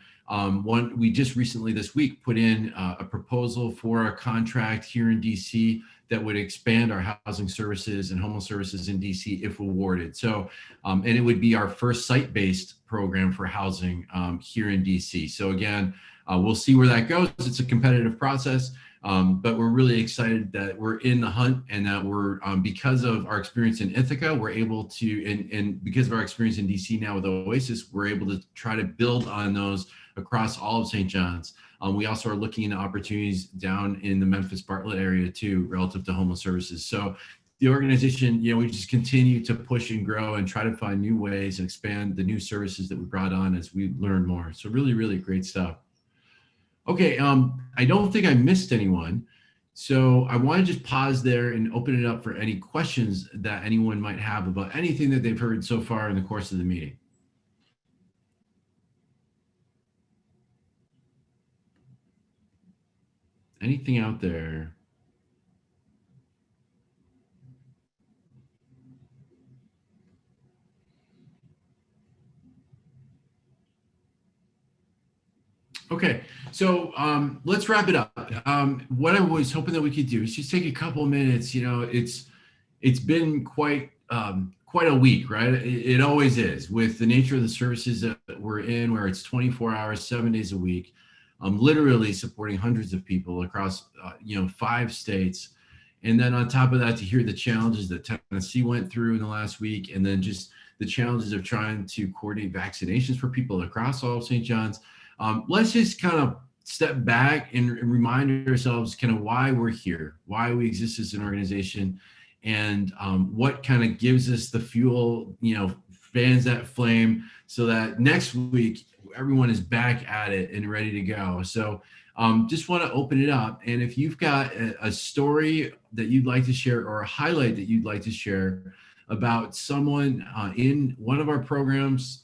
we just recently this week put in a proposal for a contract here in DC that would expand our housing services and homeless services in DC if awarded. So, and it would be our first site-based program for housing here in DC. So again, we'll see where that goes. It's a competitive process, but we're really excited that we're in the hunt, and that we're, because of our experience in Ithaca, we're able to, and because of our experience in DC now with OASIS, we're able to try to build on those across all of St. John's. We also are looking into opportunities down in the Memphis Bartlett area too, relative to homeless services. So the organization, we just continue to push and grow and try to find new ways and expand the new services that we brought on as we learn more. So really, really great stuff. Okay, I don't think I missed anyone. So I want to just pause there and open it up for any questions that anyone might have about anything that they've heard so far in the course of the meeting. Anything out there? Okay, so let's wrap it up. What I was hoping that we could do is just take a couple of minutes. It's been quite a week, right? It always is, with the nature of the services that we're in, where it's 24 hours, 7 days a week. Literally supporting hundreds of people across 5 states. And then on top of that, to hear the challenges that Tennessee went through in the last week, and then just the challenges of trying to coordinate vaccinations for people across all of St. John's. Let's just kind of step back and remind ourselves kind of why we're here, why we exist as an organization, and what kind of gives us the fuel, fans that flame, so that next week everyone is back at it and ready to go. So just want to open it up. And if you've got a story that you'd like to share, or a highlight that you'd like to share about someone in one of our programs,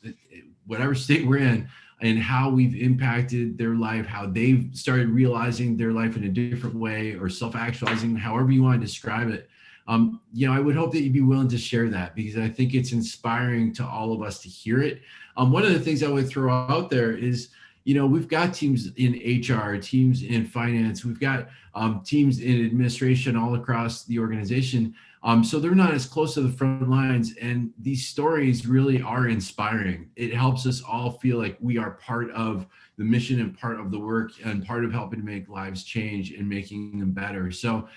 whatever state we're in, and how we've impacted their life, how they've started realizing their life in a different way, or self-actualizing, however you want to describe it. I would hope that you'd be willing to share that, because I think it's inspiring to all of us to hear it. One of the things I would throw out there is, we've got teams in HR, teams in finance, we've got teams in administration all across the organization. So they're not as close to the front lines, and these stories really are inspiring. It helps us all feel like we are part of the mission and part of the work and part of helping to make lives change and making them better. So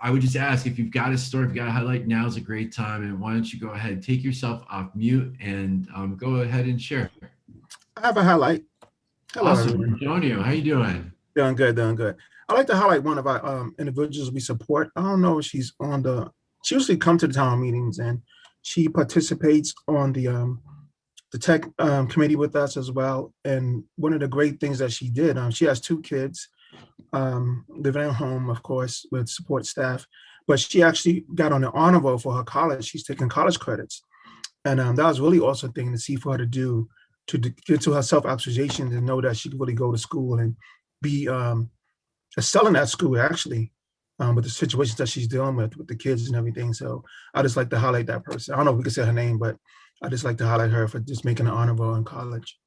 I would just ask, if you've got a story, if you've got a highlight, now's a great time. And why don't you go ahead, take yourself off mute, and go ahead and share. I have a highlight. Hello, awesome, everyone. Antonio, how you doing? Doing good, doing good. I'd like to highlight one of our individuals we support. I don't know if she's on she usually come to the town meetings, and She participates on the tech committee with us as well. And one of the great things that she did, she has 2 kids, living at home, of course, with support staff, but she actually got on the honor roll for her college. She's taking college credits. And that was really awesome thing to see for her to do, to get to her self-actualization and know that she could really go to school and be excelling at school, actually, with the situations that she's dealing with the kids and everything. So I just like to highlight that person. I don't know if we can say her name, but I just like to highlight her for just making an honor roll in college.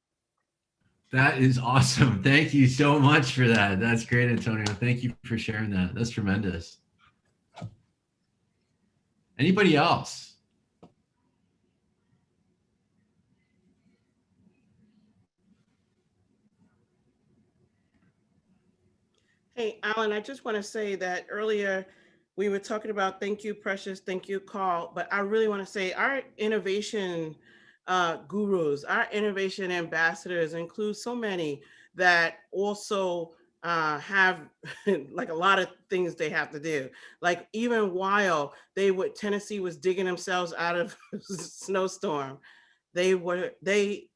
That is awesome. Thank you so much for that. That's great, Antonio. Thank you for sharing that. That's tremendous. Anybody else? Hey, Alan, I just want to say that earlier we were talking about thank you, Precious, thank you, Carl, but I really want to say our innovation gurus, our innovation ambassadors include so many that also have like a lot of things they have to do. Like even while Tennessee was digging themselves out of snowstorm, they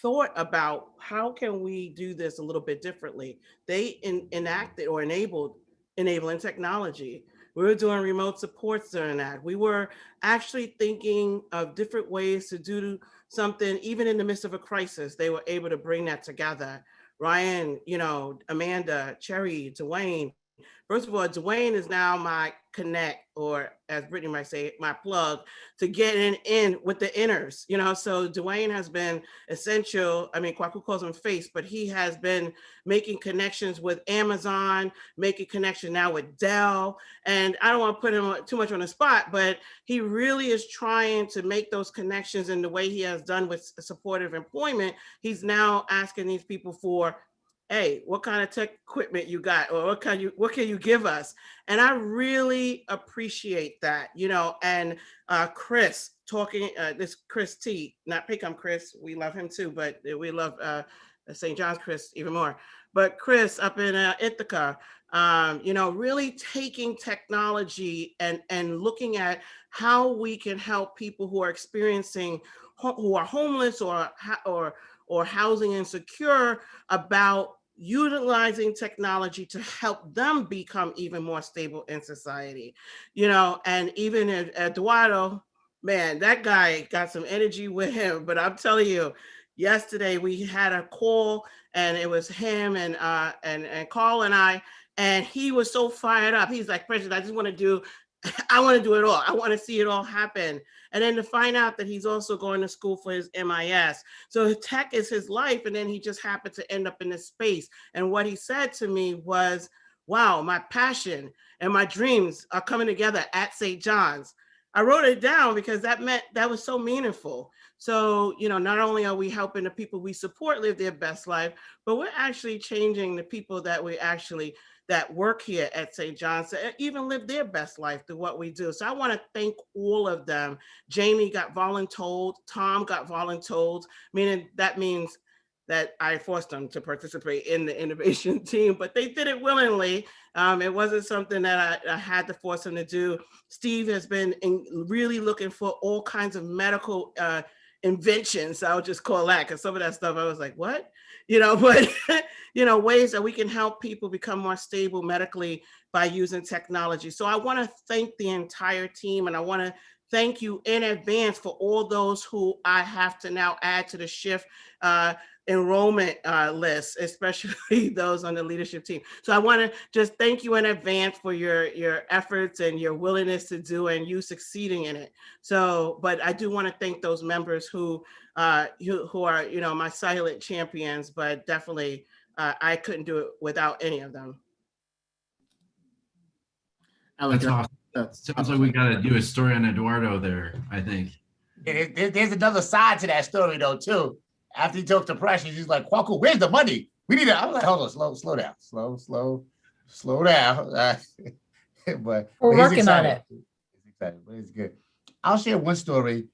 thought about how can we do this a little bit differently. They enacted or enabling technology. We were doing remote supports during that. We were actually thinking of different ways to do something, even in the midst of a crisis. They were able to bring that together. Ryan, Amanda, Cherry, Dwayne. First of all, Dwayne is now my connect, or as Brittany might say, my plug to get in with the inners, so Dwayne has been essential. I mean, Kwaku calls him face, but he has been making connections with Amazon, making connection now with Dell. And I don't want to put him too much on the spot, but he really is trying to make those connections in the way he has done with supportive employment. He's now asking these people for, hey, what kind of tech equipment you got, or what can you give us? And I really appreciate that, and Chris talking, this Chris T, not Pickham Chris, we love him too, but we love St. John's Chris even more. But Chris up in Ithaca, really taking technology and looking at how we can help people who are experiencing, who are homeless or housing insecure, about utilizing technology to help them become even more stable in society, and even Eduardo, man, that guy got some energy with him. But I'm telling you, yesterday we had a call and it was him and Carl and I, and he was so fired up. He's like, President, I want to do it all. I want to see it all happen. And then to find out that he's also going to school for his MIS. So tech is his life. And then he just happened to end up in this space. And what he said to me was, wow, my passion and my dreams are coming together at St. John's. I wrote it down because that was so meaningful. So, not only are we helping the people we support live their best life, but we're actually changing the people that work here at St. John's to even live their best life through what we do. So I want to thank all of them. Jamie got voluntold, Tom got voluntold, meaning that means that I forced them to participate in the innovation team, but they did it willingly. It wasn't something that I had to force them to do. Steve has been really looking for all kinds of medical inventions. I'll just call that, because some of that stuff I was like, what? But ways that we can help people become more stable medically by using technology. So I want to thank the entire team, and I want to thank you in advance for all those who I have to now add to the shift enrollment list, especially those on the leadership team. So I want to just thank you in advance for your efforts and your willingness to do and you succeeding in it. So, but I do want to thank those members who are, my silent champions, but definitely I couldn't do it without any of them. That's awesome. Sounds like we got to do a story on Eduardo there, I think. There's another side to that story though too. After he talked to Precious, he's like, Kwaku, where's the money? We need it. I was like, hold on, slow down. Slow down. But we're working on it. It's exciting, but it's good. I'll share one story.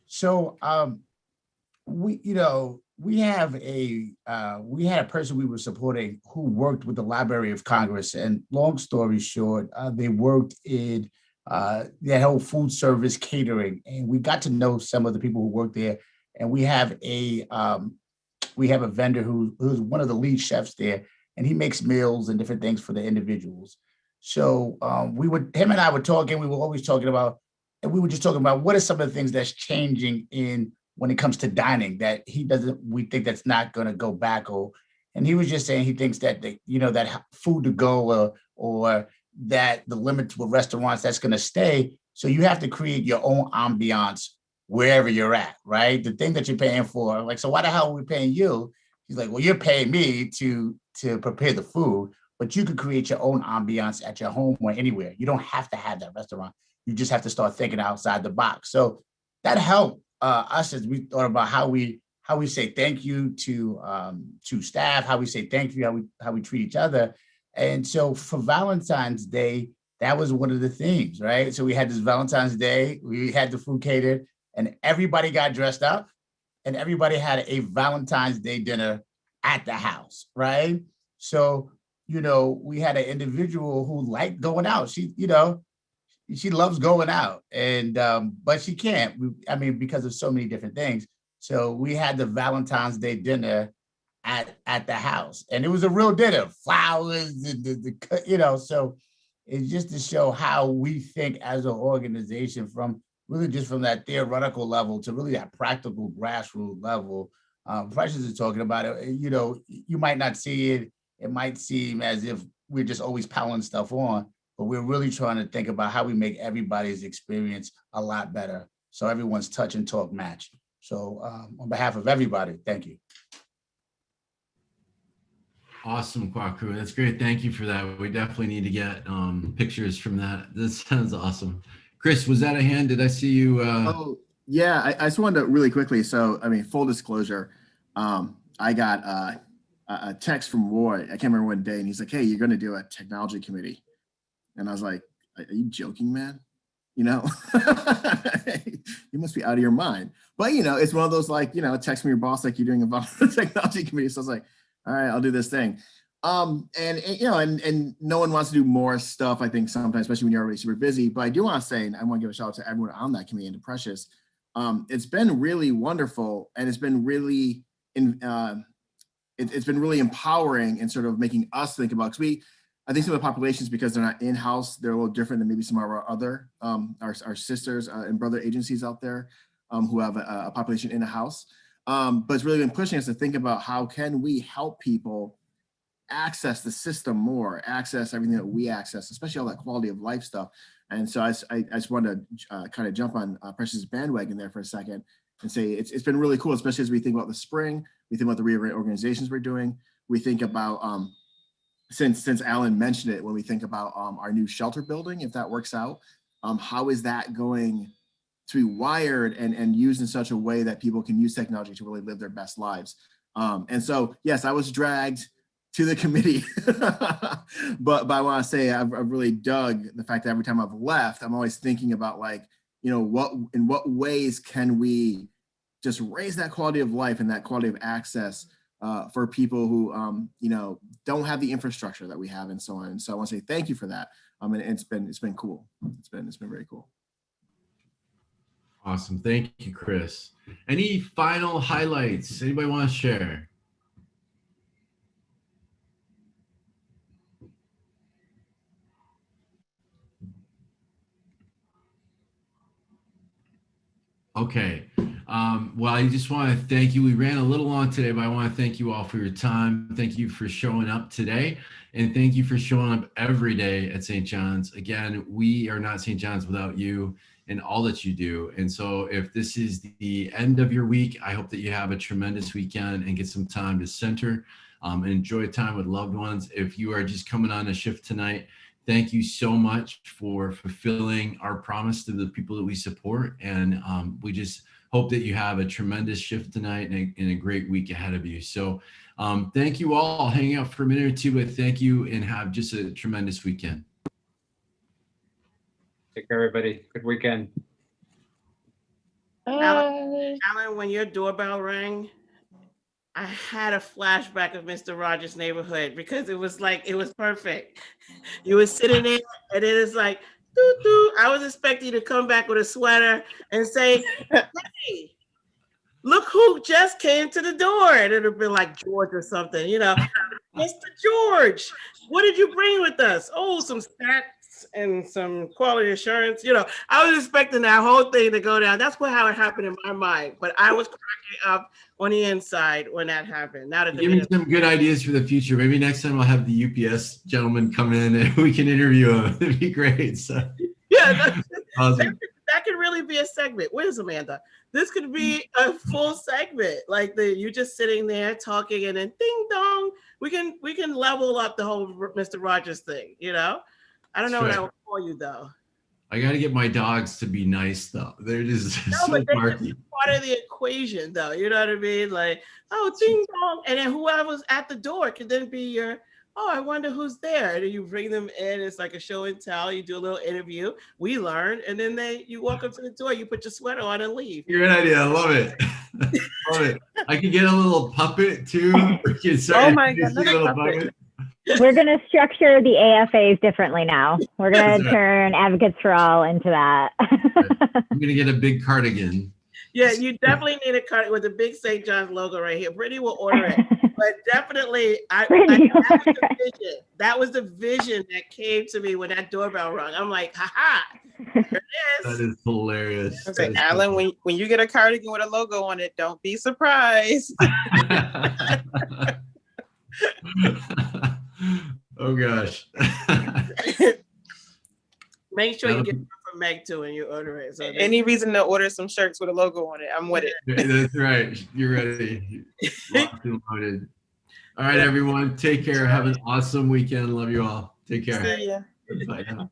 So we had a person we were supporting who worked with the Library of Congress, and long story short, they worked in that whole food service catering, and we got to know some of the people who work there. And we have a vendor who's one of the lead chefs there, and he makes meals and different things for the individuals. So him and I were talking. We were always talking about, and we were just talking about what are some of the things that's changing in when it comes to dining that we think that's not going to go back. And he was just saying he thinks that that food to go or that the limit to restaurants that's going to stay. So you have to create your own ambiance wherever you're at, right? The thing that you're paying for, like, so why the hell are we paying you? He's like, well, you're paying me to prepare the food, but you could create your own ambiance at your home or anywhere. You don't have to have that restaurant. You just have to start thinking outside the box. So that helped us as we thought about how we say thank you to staff, how we say thank you, how we treat each other. And so for Valentine's Day, that was one of the themes, right? So we had this Valentine's Day, we had the food catered, and everybody got dressed up, and everybody had a Valentine's Day dinner at the house, right? So, we had an individual who liked going out. She loves going out, and but she can't. Because of so many different things. So we had the Valentine's Day dinner at the house, and it was a real dinner, flowers, So it's just to show how we think as an organization from that theoretical level to really that practical grassroots level. Precious is talking about it. You might not see it. It might seem as if we're just always piling stuff on, but we're really trying to think about how we make everybody's experience a lot better. So everyone's touch and talk match. So on behalf of everybody, thank you. Awesome, Kwaku. That's great. Thank you for that. We definitely need to get pictures from that. This sounds awesome. Chris, was that a hand? Did I see you? Oh, yeah. I just wanted to really quickly. So, full disclosure, I got a text from Roy. I can't remember what day. And he's like, hey, you're going to do a technology committee. And I was like, are you joking, man? You must be out of your mind. But, it's one of those, text from your boss, like you're doing about the technology committee. So I was like, all right, I'll do this thing. And no one wants to do more stuff, I think, sometimes, especially when you're already super busy. But I do want to say, and I want to give a shout out to everyone on that committee and to Precious. It's been really wonderful, and it's been really it's been really empowering and sort of making us think about, because I think some of the populations, because they're not in-house, they're a little different than maybe some of our other our sisters and brother agencies out there who have a population in a house. But it's really been pushing us to think about how can we help people access the system more, access everything that we access, especially all that quality of life stuff. And so I just wanted to kind of jump on Precious' bandwagon there for a second and say it's been really cool, especially as we think about the spring, we think about the reorganizations we're doing, we think about since Alan mentioned it, when we think about our new shelter building, if that works out, how is that going to be wired and used in such a way that people can use technology to really live their best lives? And so, yes, I was dragged to the committee, but I want to say I've really dug the fact that every time I've left, I'm always thinking about in what ways can we just raise that quality of life and that quality of access for people who don't have the infrastructure that we have and so on. And so I want to say thank you for that. And it's been cool. It's been very cool. Awesome. Thank you, Chris. Any final highlights anybody want to share? Okay. Well, I just want to thank you. We ran a little long today, but I want to thank you all for your time. Thank you for showing up today. And thank you for showing up every day at St. John's. Again, we are not St. John's without you and all that you do. And so if this is the end of your week, I hope that you have a tremendous weekend and get some time to center and enjoy time with loved ones. If you are just coming on a shift tonight, thank you so much for fulfilling our promise to the people that we support. And we just hope that you have a tremendous shift tonight and a great week ahead of you. So thank you all. I'll hang out for a minute or two, but thank you and have just a tremendous weekend. Take care, everybody. Good weekend. Alan, when your doorbell rang, I had a flashback of Mr. Rogers' Neighborhood because it was perfect. You were sitting there and it is like, doo, doo. I was expecting you to come back with a sweater and say, hey, look who just came to the door. And it'll be like George or something, you know. Mr. George, what did you bring with us? Oh, some stats and some quality assurance. You know, I was expecting that whole thing to go down. That's how it happened in my mind. But I was cracking up on the inside when that happened. Now that Give me some good ideas for the future. Maybe next time I'll have the UPS gentleman come in and we can interview him. It'd be great. So yeah, awesome. that could really be a segment. Where's Amanda? This could be a full segment. Like you just sitting there talking and then ding dong. We can level up the whole Mr. Rogers thing, you know? I don't know what I would call you though. I got to get my dogs to be nice though. They're just so but barky. Part of the equation though. You know what I mean? Like, oh, ding dong. And then whoever's at the door could then be your, oh, I wonder who's there. And then you bring them in. It's like a show and tell. You do a little interview. We learn. And then you walk up to the door, you put your sweater on and leave. Great idea. I love it. Love it. I could get a little puppet too. Oh my God, another puppet. We're going to structure the AFAs differently now. We're going to turn Advocates for All into that. I'm going to get a big cardigan. Yeah, you definitely need a cardigan with the big St. John's logo right here. Brittany will order it. But definitely, that was the vision that came to me when that doorbell rung. I'm like, ha-ha, there it is. That is hilarious. I was like, Alan, when you get a cardigan with a logo on it, don't be surprised. Oh gosh. Make sure you get one from Meg too when you order it. So any reason to order some shirts with a logo on it, I'm with it. That's right. You're ready. Locked and loaded. All right, everyone. Take care. Have an awesome weekend. Love you all. Take care. See ya. Bye now.